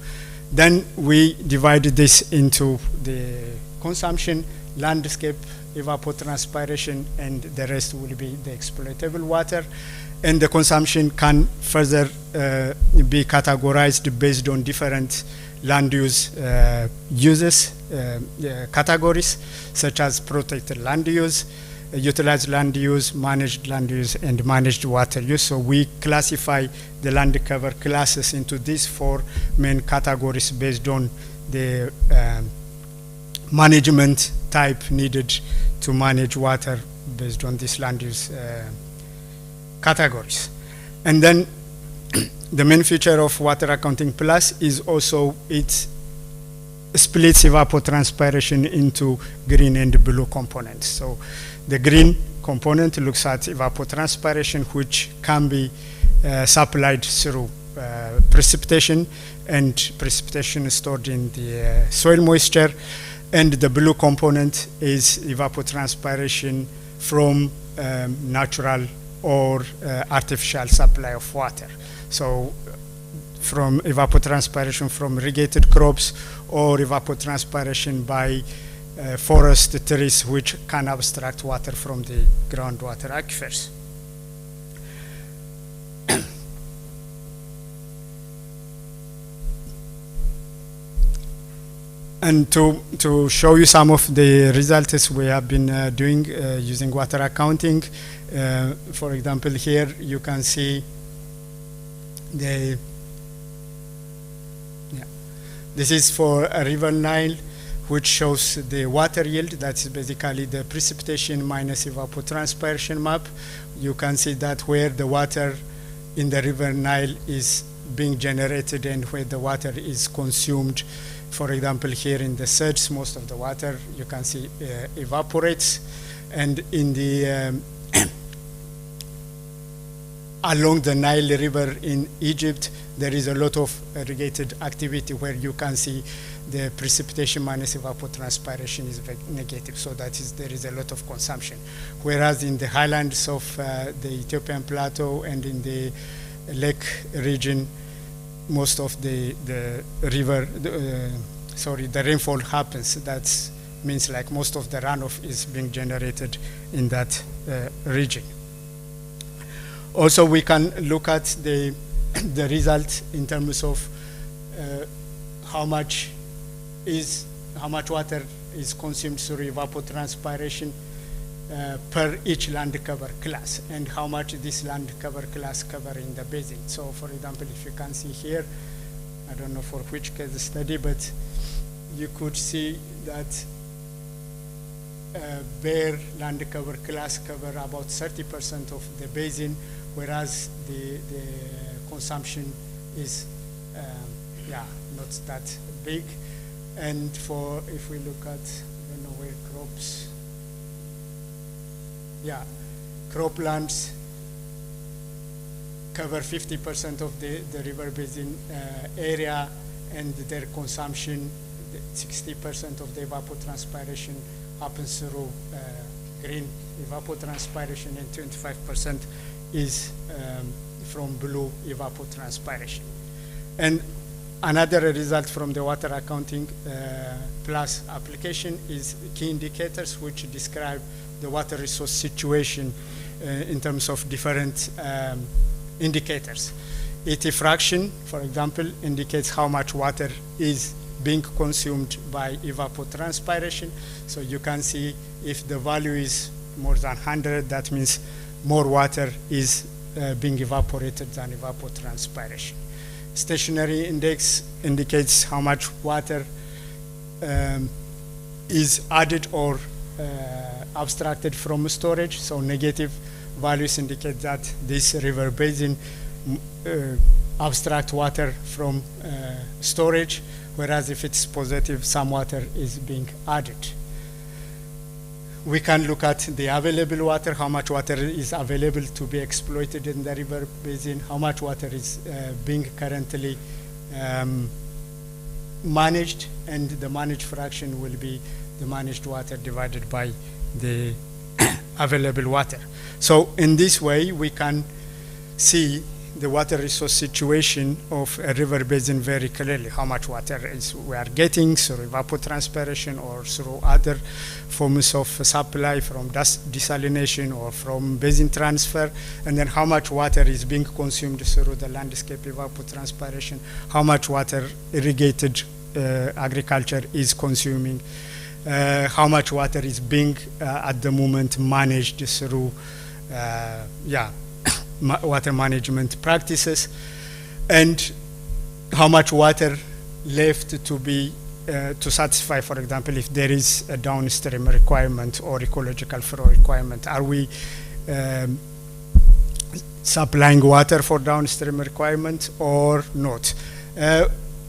Then we divided this into the consumption, landscape, evapotranspiration, and the rest will be the exploitable water. And the consumption can further be categorized based on different land use uses, categories, such as protected land use, utilized land use, managed land use, and managed water use. So we classify the land cover classes into these 4 main categories based on the management type needed to manage water based on these land use categories. And then the main feature of Water Accounting Plus is also it splits evapotranspiration into green and blue components. So the green component looks at evapotranspiration, which can be supplied through precipitation, and precipitation is stored in the soil moisture. And the blue component is evapotranspiration from natural or artificial supply of water. So from evapotranspiration from irrigated crops, or evapotranspiration by forest trees, which can abstract water from the groundwater aquifers. And to show you some of the results we have been doing using water accounting, for example, here you can see this is for a river Nile, which shows the water yield. That's basically the precipitation minus evapotranspiration map. You can see that where the water in the river Nile is being generated and where the water is consumed. For example, here in the surge, most of the water you can see evaporates, and in the along the Nile River in Egypt, there is a lot of irrigated activity where you can see the precipitation minus evapotranspiration is negative. So that is, there is a lot of consumption. Whereas in the highlands of the Ethiopian plateau and in the lake region, most of the river, the rainfall happens. That means like most of the runoff is being generated in that region. Also, we can look at the result in terms of how much water is consumed through evapotranspiration per each land cover class, and how much this land cover class cover in the basin. So, for example, if you can see here, I don't know for which case study, but you could see that bare land cover class cover about 30% of the basin, whereas the consumption is not that big. And for, if we look at, I don't know where crops, croplands cover 50% of the river basin area, and their consumption, 60% of the evapotranspiration happens through green evapotranspiration, and 25% is from blue evapotranspiration. And another result from the water accounting plus application is key indicators, which describe the water resource situation in terms of different indicators. ET fraction, for example, indicates how much water is being consumed by evapotranspiration. So you can see if the value is more than 100, that means more water is being evaporated than evapotranspiration. Stationary index indicates how much water is added or abstracted from storage. So negative values indicate that this river basin abstract water from storage, whereas if it's positive, some water is being added. We can look at the available water, how much water is available to be exploited in the river basin, how much water is being currently managed, and the managed fraction will be the managed water divided by the available water. So in this way, we can see the water resource situation of a river basin very clearly, how much water we are getting through evapotranspiration or through other forms of supply from desalination or from basin transfer, and then how much water is being consumed through the landscape evapotranspiration, how much water irrigated agriculture is consuming, how much water is being at the moment managed through water management practices, and how much water left to be to satisfy, for example, if there is a downstream requirement or ecological flow requirement. Are we supplying water for downstream requirement or not?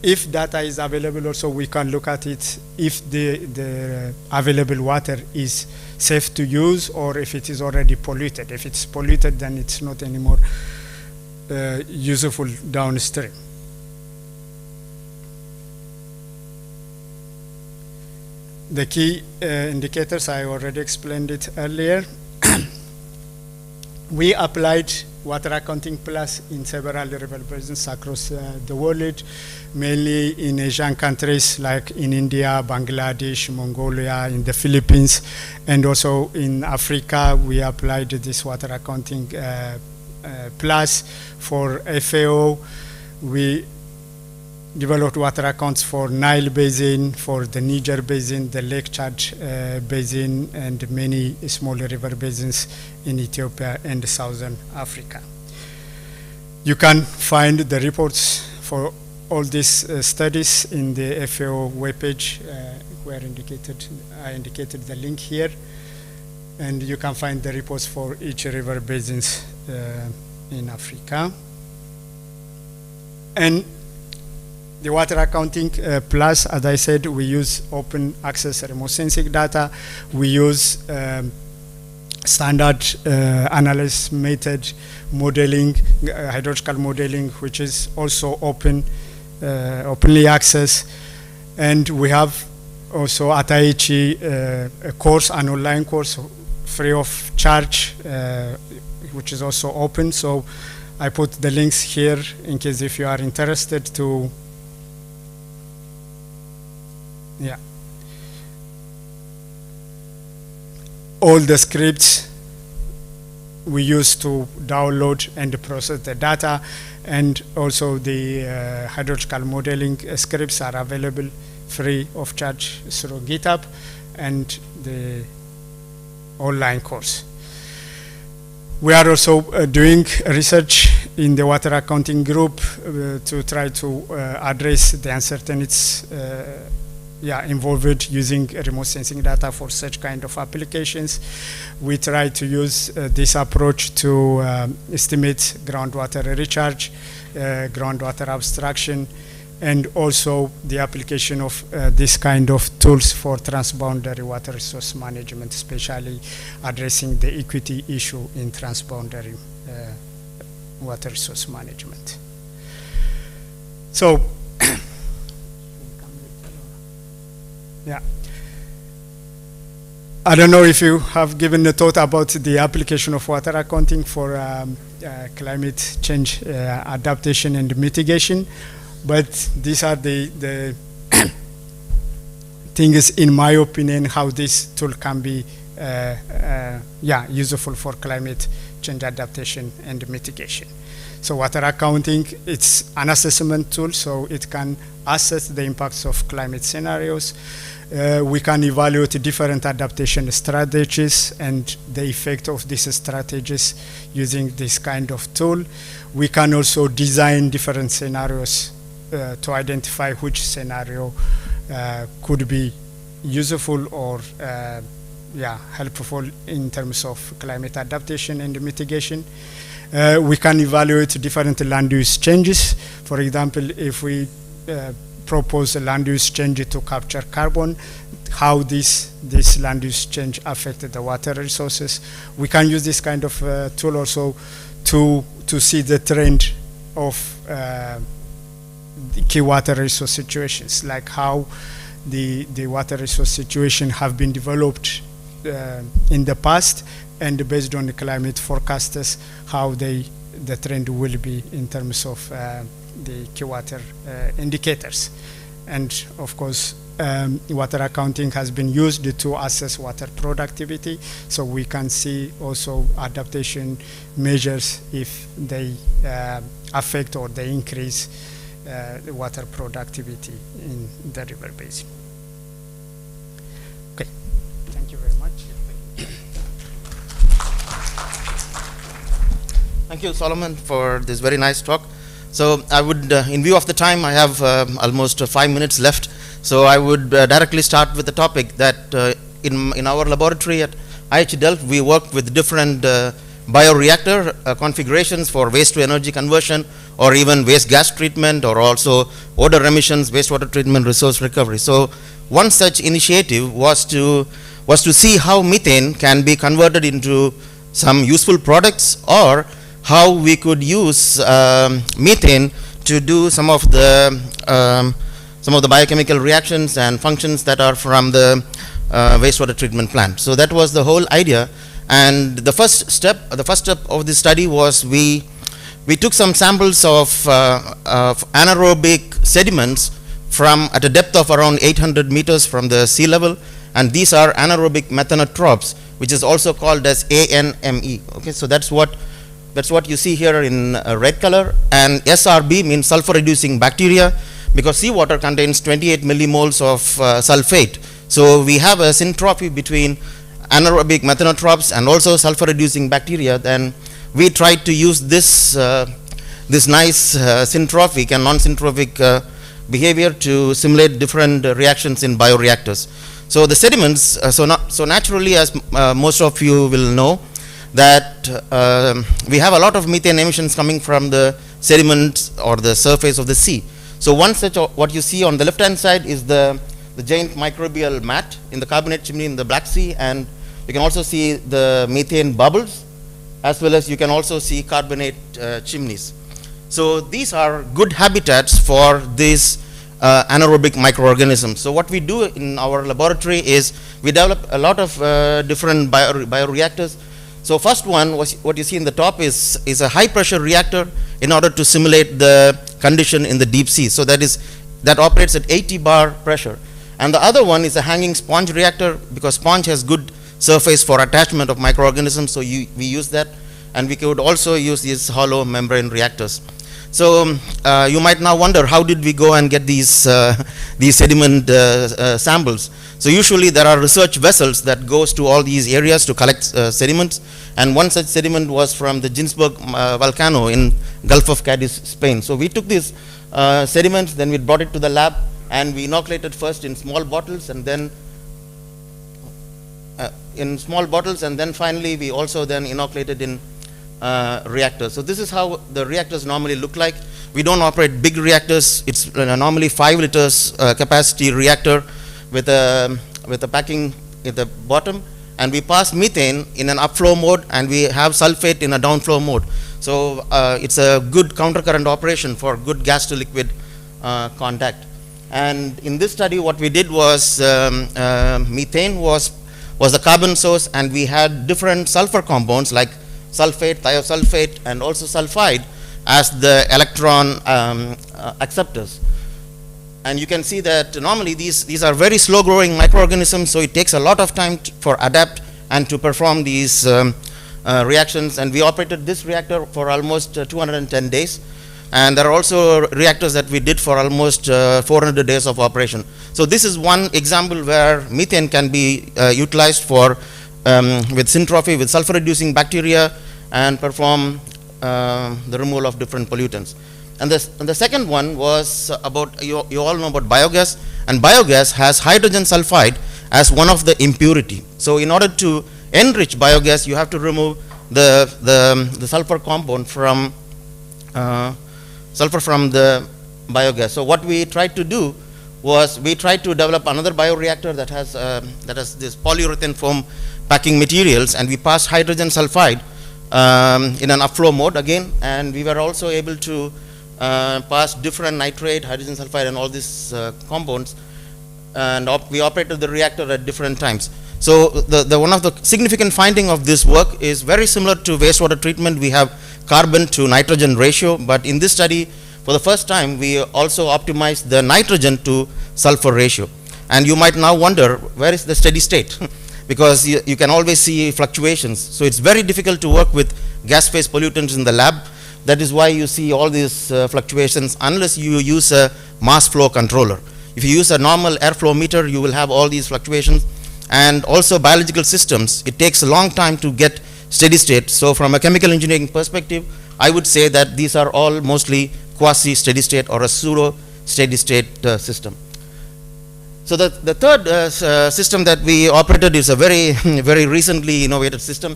If data is available also, we can look at it if the available water is safe to use or if it is already polluted. If it's polluted, then it's not anymore useful downstream. The key indicators, I already explained it earlier. We applied Water Accounting Plus in several river basins across the world, mainly in Asian countries like in India, Bangladesh, Mongolia, in the Philippines, and also in Africa. We applied this Water Accounting Plus for FAO. We developed water accounts for Nile Basin, for the Niger Basin, the Lake Chad Basin, and many small river basins in Ethiopia and Southern Africa. You can find the reports for all these studies in the FAO webpage, where I indicated the link here, and you can find the reports for each river basins in Africa. And the Water Accounting Plus, as I said, we use open access remote sensing data. We use standard analysis method modeling, hydrological modeling, which is also openly accessed. And we have also at IHE a course, an online course, free of charge, which is also open. So I put the links here in case if you are interested to. Yeah. All the scripts we use to download and process the data, and also the hydrological modeling scripts are available free of charge through GitHub and the online course. We are also doing research in the water accounting group to try to address the uncertainties involved using remote sensing data for such kind of applications. We try to use this approach to estimate groundwater recharge, groundwater abstraction, and also the application of this kind of tools for transboundary water resource management, especially addressing the equity issue in transboundary water resource management. So, yeah. I don't know if you have given a thought about the application of water accounting for climate change adaptation and mitigation, but these are the things, in my opinion, how this tool can be useful for climate change adaptation and mitigation. So water accounting, it's an assessment tool, so it can assess the impacts of climate scenarios. We can evaluate different adaptation strategies and the effect of these strategies using this kind of tool. We can also design different scenarios to identify which scenario could be useful or helpful in terms of climate adaptation and mitigation. We can evaluate different land use changes. For example, if we propose a land use change to capture carbon, how this land use change affected the water resources. We can use this kind of tool also to see the trend of the key water resource situations, like how the water resource situation have been developed in the past, and based on the climate forecasters, how the trend will be in terms of the key water indicators. And of course, water accounting has been used to assess water productivity, so we can see also adaptation measures if they affect or they increase the water productivity in the river basin. Okay, thank you very much. Thank you, Solomon, for this very nice talk. So I would, in view of the time, I have almost 5 minutes left. So I would directly start with the topic that in our laboratory at IHE Delft, we work with different bioreactor configurations for waste to energy conversion, or even waste gas treatment, or also odor emissions, wastewater treatment, resource recovery. So one such initiative was to see how methane can be converted into some useful products, or how we could use methane to do some of the biochemical reactions and functions that are from the wastewater treatment plant. So that was the whole idea. And the first step of the study was we took some samples of anaerobic sediments from at a depth of around 800 meters from the sea level, and these are anaerobic methanotrophs, which is also called as ANME. Okay, so that's what you see here in red color. And SRB means sulfur reducing bacteria, because seawater contains 28 millimoles of sulfate. So we have a syntropy between anaerobic methanotrophs and also sulfur reducing bacteria. Then we tried to use this nice syntrophic and non-syntrophic behavior to simulate different reactions in bioreactors. So the sediments, so naturally, as most of you will know, that we have a lot of methane emissions coming from the sediments or the surface of the sea. So one such, what you see on the left hand side is the giant microbial mat in the carbonate chimney in the Black Sea, and you can also see the methane bubbles, as well as you can also see carbonate chimneys. So these are good habitats for these anaerobic microorganisms. So what we do in our laboratory is we develop a lot of different bioreactors. So first one was what you see in the top is a high pressure reactor in order to simulate the condition in the deep sea. So that operates at 80 bar pressure. And the other one is a hanging sponge reactor, because sponge has good surface for attachment of microorganisms, so we use that. And we could also use these hollow membrane reactors. So you might now wonder, how did we go and get these sediment samples? So usually there are research vessels that goes to all these areas to collect sediments, and one such sediment was from the Ginsberg volcano in Gulf of Cadiz, Spain. So we took these sediments, then we brought it to the lab, and we inoculated first in small bottles, and then finally we also then inoculated in reactors. So this is how the reactors normally look like. We don't operate big reactors. It's normally 5 liters capacity reactor with a packing at the bottom, and we pass methane in an upflow mode, and we have sulfate in a downflow mode. So it's a good countercurrent operation for good gas to liquid contact. And in this study, what we did was methane was the carbon source, and we had different sulfur compounds like sulfate, thiosulfate, and also sulfide as the electron acceptors. And you can see that normally these are very slow growing microorganisms, so it takes a lot of time for adapt and to perform these reactions. And we operated this reactor for almost 210 days. And there are also reactors that we did for almost 400 days of operation. So this is one example where methane can be utilized for with syntrophy, with sulfur reducing bacteria, and perform the removal of different pollutants. And the second one was about, you all know about biogas, and biogas has hydrogen sulfide as one of the impurity. So in order to enrich biogas, you have to remove the sulfur compound from sulfur from the biogas. So what we tried to do was we tried to develop another bioreactor that has this polyurethane foam packing materials, and we passed hydrogen sulfide in an upflow mode again, and we were also able to pass different nitrate, hydrogen sulfide, and all these compounds, and we operated the reactor at different times. So the one of the significant finding of this work is very similar to wastewater treatment. We have carbon to nitrogen ratio, but in this study, for the first time, we also optimized the nitrogen to sulfur ratio. And you might now wonder, where is the steady state? Because you can always see fluctuations. So it's very difficult to work with gas phase pollutants in the lab. That is why you see all these fluctuations unless you use a mass flow controller. If you use a normal airflow meter, you will have all these fluctuations. And also biological systems, it takes a long time to get steady state. So from a chemical engineering perspective, I would say that these are all mostly quasi steady state or a pseudo steady state system. So the third system that we operated is a very very recently innovated system.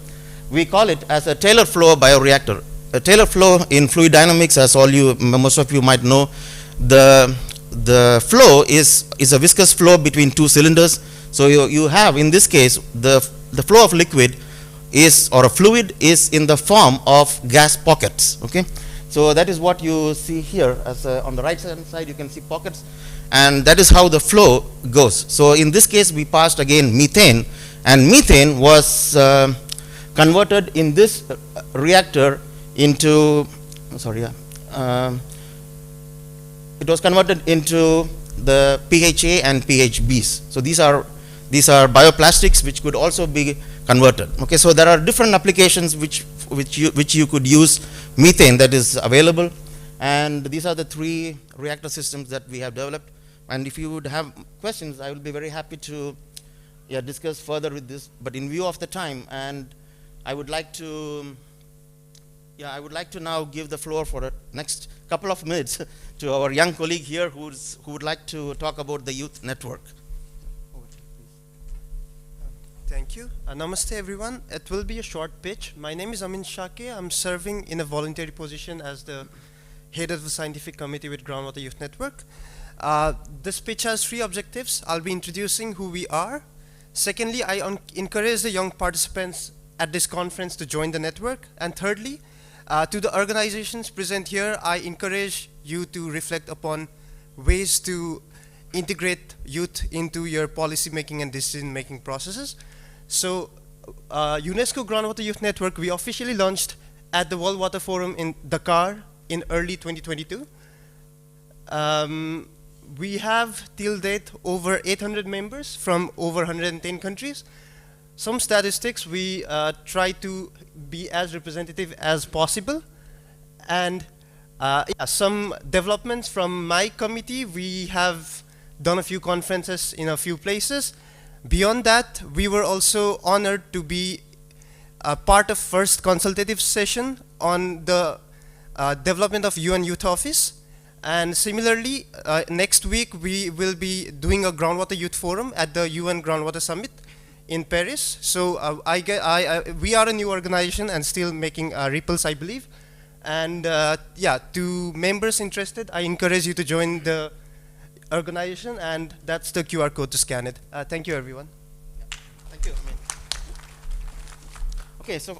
We call it as a Taylor flow bioreactor. A Taylor flow in fluid dynamics, as most of you might know, the flow is a viscous flow between two cylinders. So you have, in this case, the flow of liquid is, or a fluid is, in the form of gas pockets. Okay, so that is what you see here. As on the right hand side, you can see pockets, and that is how the flow goes. So in this case, we passed again methane, and methane was converted in this reactor into, it was converted into the PHA and PHBs. So these are bioplastics which could also be converted. Okay, so there are different applications which you could use methane that is available, and these are the three reactor systems that we have developed. And if you would have questions, I will be very happy to discuss further with this. But in view of the time, and I would like to now give the floor for the next couple of minutes to our young colleague here who would like to talk about the youth network. Thank you. Namaste everyone. It will be a short pitch. My name is Amin Shake. I'm serving in a voluntary position as the head of the scientific committee with Groundwater Youth Network. This pitch has three objectives. I'll be introducing who we are. Secondly, I encourage the young participants at this conference to join the network. And thirdly, to the organizations present here, I encourage you to reflect upon ways to integrate youth into your policy making and decision making processes. So UNESCO Groundwater Youth Network, we officially launched at the World Water Forum in Dakar in early 2022. We have till date over 800 members from over 110 countries. Some statistics, we try to be as representative as possible. And some developments from my committee, we have done a few conferences in a few places. Beyond that, we were also honored to be a part of first consultative session on the development of UN Youth Office. And similarly, next week we will be doing a Groundwater Youth Forum at the UN Groundwater Summit in Paris. So we are a new organization and still making ripples, I believe. And yeah, to members interested, I encourage you to join the organization, and that's the QR code to scan it. Thank you, everyone. Thank you. Okay, so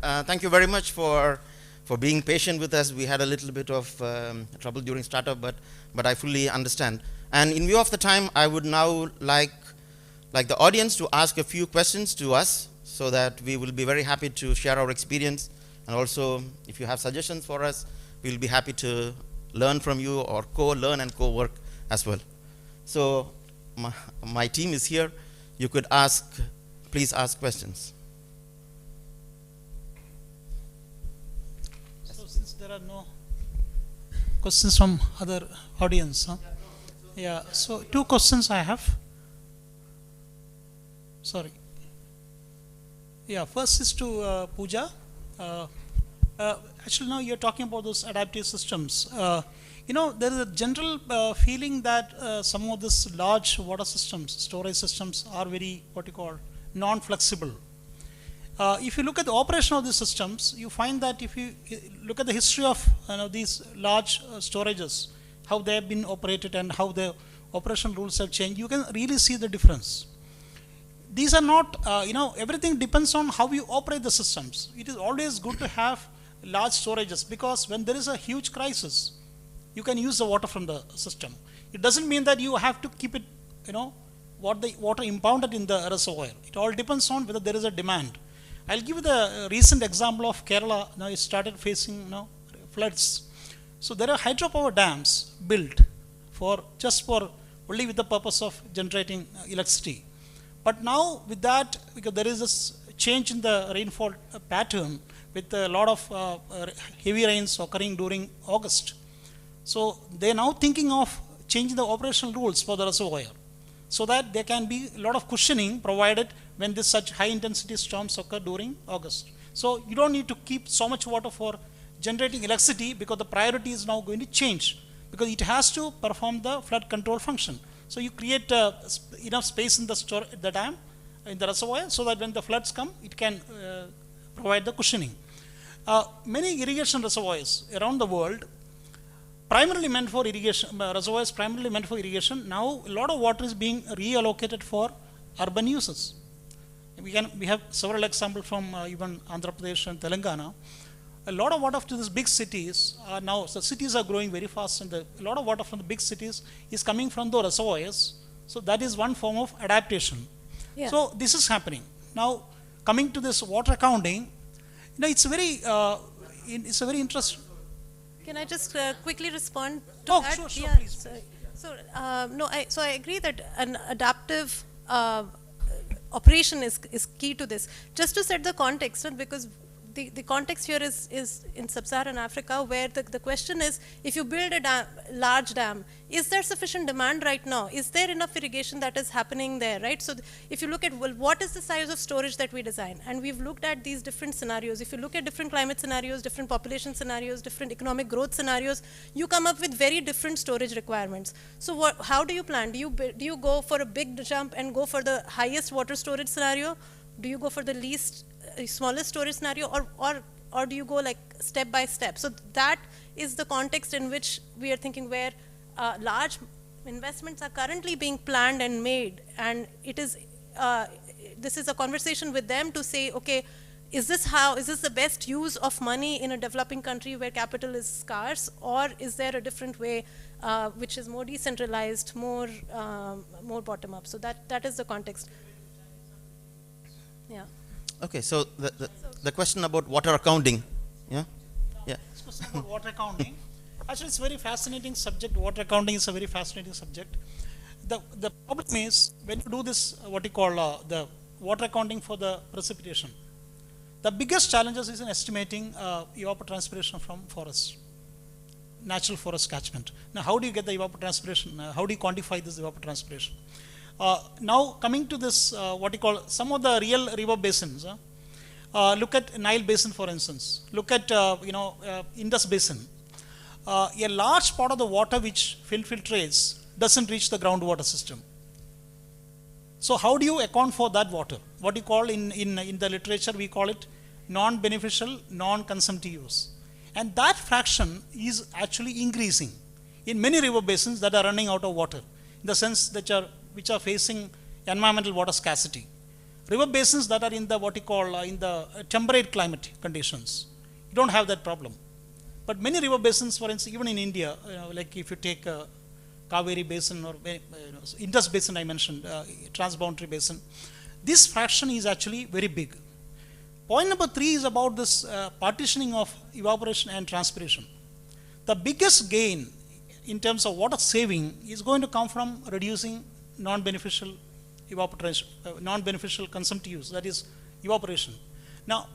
thank you very much for being patient with us. We had a little bit of trouble during startup, but I fully understand. And in view of the time, I would now like the audience to ask a few questions to us, so that we will be very happy to share our experience. And also, if you have suggestions for us, we'll be happy to learn from you, or co-learn and co-work as well. So my team is here. You could please ask questions. So since there are no questions from other audience, huh? Yeah, so two questions I have. Sorry. Yeah, first is to Pooja. Actually, now you're talking about those adaptive systems. You know, there is a general feeling that some of these large water systems, storage systems, are very, non-flexible. If you look at the operation of these systems, you find that if you look at the history of these large storages, how they have been operated and how the operational rules have changed, you can really see the difference. These are not, everything depends on how you operate the systems. It is always good to have large storages, because when there is a huge crisis, you can use the water from the system. It doesn't mean that you have to keep it, what the water impounded in the reservoir. It all depends on whether there is a demand. I'll give you the recent example of Kerala. Now it started facing floods. So there are hydropower dams built just for only with the purpose of generating electricity. But now with that, because there is this change in the rainfall pattern with a lot of heavy rains occurring during August. So they are now thinking of changing the operational rules for the reservoir, so that there can be a lot of cushioning provided when this such high intensity storms occur during August. So you don't need to keep so much water for generating electricity, because the priority is now going to change, because it has to perform the flood control function. So you create enough space in the dam, in the reservoir, so that when the floods come, it can provide the cushioning. Many irrigation reservoirs around the world primarily meant for irrigation, reservoirs primarily meant for irrigation. Now a lot of water is being reallocated for urban uses. We have several examples from even Andhra Pradesh and Telangana. A lot of water to these big cities are now, so cities are growing very fast, and a lot of water from the big cities is coming from the reservoirs. So that is one form of adaptation. Yeah. So this is happening. Now coming to this water accounting, it's a very interesting. Can I just quickly respond to that? Sure, yeah, please. So I agree that an adaptive operation is key to this. Just to set the context, because the context here is in sub-Saharan Africa, where the question is, if you build a large dam, is there sufficient demand right now? Is there enough irrigation that is happening there, right? So if you look at, well, what is the size of storage that we design? And we've looked at these different scenarios. If you look at different climate scenarios, different population scenarios, different economic growth scenarios, you come up with very different storage requirements. So how do you plan? Do you go for a big jump and go for the highest water storage scenario? Do you go for the smallest storage scenario, or do you go like step by step? So that is the context in which we are thinking, where large investments are currently being planned and made, and it is this is a conversation with them to say, okay, is this the best use of money in a developing country where capital is scarce, or is there a different way which is more decentralized, more bottom up? So that is the context. Yeah. Okay, so the question about water accounting, yeah? Yeah. This question about water accounting, actually it's a very fascinating subject. Water accounting is a very fascinating subject. The problem is, when you do this, what you call the water accounting for the precipitation, the biggest challenges is in estimating evapotranspiration from forests, natural forest catchment. Now, how do you get the evapotranspiration? How do you quantify this evapotranspiration? Now coming to this, what you call some of the real river basins. Look at Nile Basin, for instance. Look at Indus Basin. A large part of the water which filtrates doesn't reach the groundwater system. So how do you account for that water? What you call in the literature, we call it non-beneficial, non-consumptive use. And that fraction is actually increasing in many river basins that are running out of water, in the sense that which are facing environmental water scarcity. River basins that are in the what you call in the temperate climate conditions, you don't have that problem. But many river basins, for instance, even in India, like if you take Kaveri Basin or Indus Basin I mentioned, transboundary basin, this fraction is actually very big. Point number 3 is about this partitioning of evaporation and transpiration. The biggest gain in terms of water saving is going to come from reducing non-beneficial evaporation, non-beneficial consumptive use, that is evaporation. Now,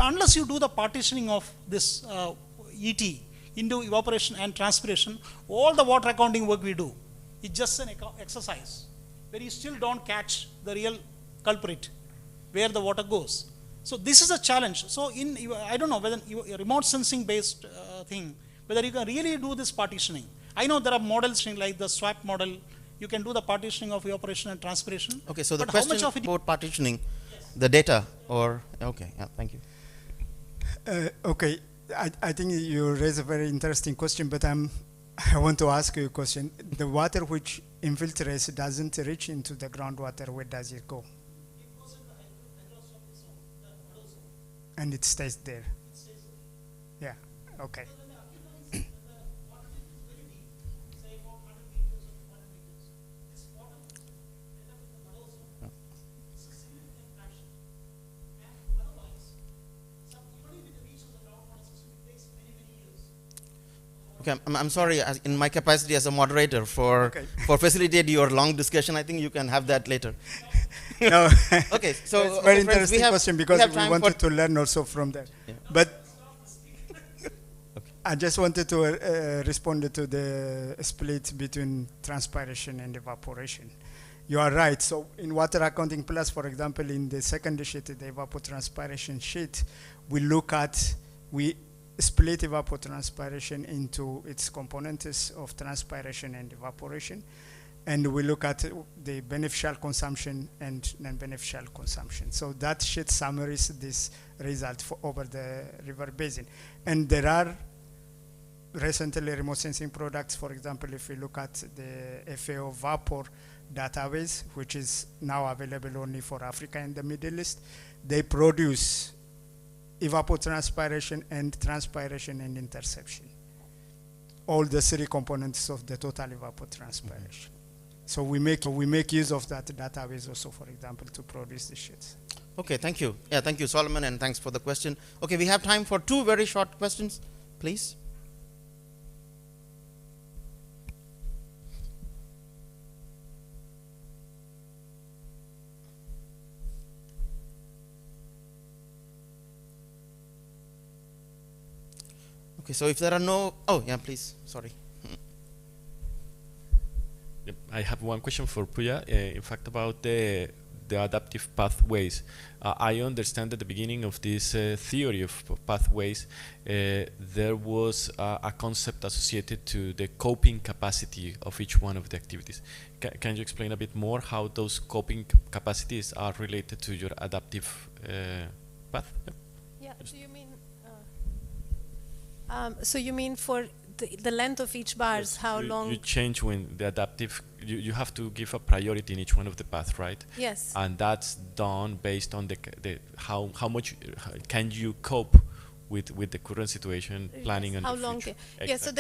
unless you do the partitioning of this ET into evaporation and transpiration, all the water accounting work we do is just an exercise where you still don't catch the real culprit, where the water goes. So this is a challenge. So I don't know whether remote sensing based thing, whether you can really do this partitioning. I know there are models like the SWAP model. You can do the partitioning of evaporation and transpiration. Okay, so the question about partitioning, yes, the data, or okay, yeah, thank you. Okay, I think you raise a very interesting question, but I'm I want to ask you a question. The water which infiltrates doesn't reach into the groundwater. Where does it go? And it stays there. Yeah. Okay. Okay, I'm sorry, in my capacity as a moderator for facilitate your long discussion, I think you can have that later. No. Okay, so it's very friends, interesting question because we wanted to learn also from that. Yeah. But I just wanted to respond to the split between transpiration and evaporation. You are right. So in Water Accounting Plus, for example, in the second sheet, the evapotranspiration sheet, we split evapotranspiration into its components of transpiration and evaporation. And we look at the beneficial consumption and non-beneficial consumption. So that sheet summarizes this result for over the river basin. And there are recently remote sensing products. For example, if we look at the FAO Vapor database, which is now available only for Africa and the Middle East, they produce evapotranspiration and transpiration and interception. All the three components of the total evapotranspiration. So we make use of that database also, for example, to produce the sheets. Okay, thank you. Yeah, thank you, Solomon, and thanks for the question. Okay, we have time for two very short questions, please. Okay, so if there are no, oh yeah, please, sorry. Yep, I have one question for Puya, in fact, about the adaptive pathways. I understand at the beginning of this theory of pathways, there was a concept associated to the coping capacity of each one of the activities. Can you explain a bit more how those coping capacities are related to your adaptive path? Yep. Yeah, so you mean for the length of each bars, yes, how long? You change when the adaptive, you have to give a priority in each one of the paths, right? Yes. And that's done based on the how much can you cope with the current situation, planning, yes, and how the long? future. Yes, so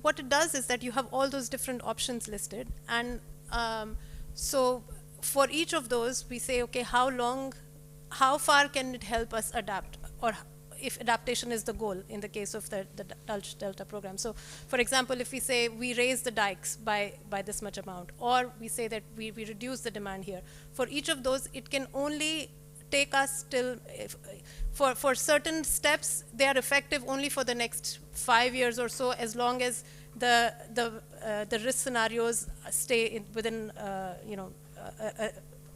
what it does is that you have all those different options listed, and so for each of those we say, okay, how far can it help us adapt, or if adaptation is the goal in the case of the Dulce Delta program. So for example, if we say we raise the dikes by this much amount, or we say that we reduce the demand here, for each of those it can only take us till, for certain steps they are effective only for the next 5 years or so, as long as the risk scenarios stay within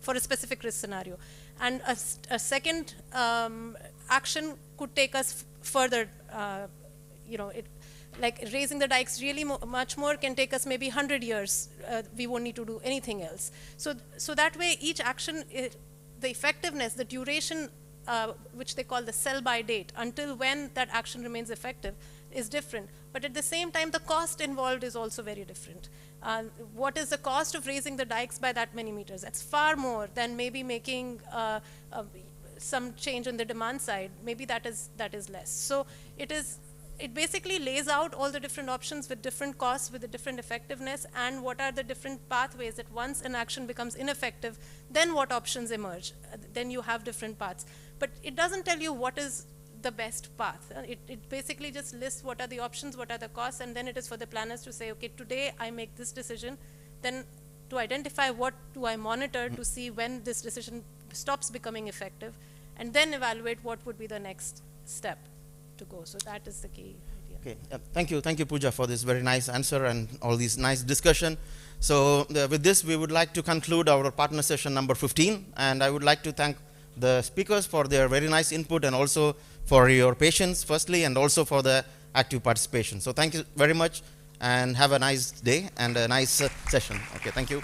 for a specific risk scenario. And a second action could take us further, like raising the dikes really much more can take us maybe 100 years. We won't need to do anything else. So that way each action, the effectiveness, the duration, which they call the sell by date, until when that action remains effective, is different. But at the same time, the cost involved is also very different. What is the cost of raising the dikes by that many meters? That's far more than maybe making some change on the demand side. Maybe that is less. So it basically lays out all the different options with different costs, with a different effectiveness, and what are the different pathways that once an action becomes ineffective, then what options emerge. Then you have different paths. But it doesn't tell you what is the best path. It basically just lists what are the options, what are the costs, and then it is for the planners to say, okay, today I make this decision, then to identify what do I monitor to see when this decision stops becoming effective, and then evaluate what would be the next step to go. So that is the key idea. Okay, thank you Pooja for this very nice answer and all these nice discussion. So with this we would like to conclude our partner session number 15, and I would like to thank the speakers for their very nice input, and also for your patience firstly, and also for the active participation. So thank you very much, and have a nice day and a nice session. Okay, thank you.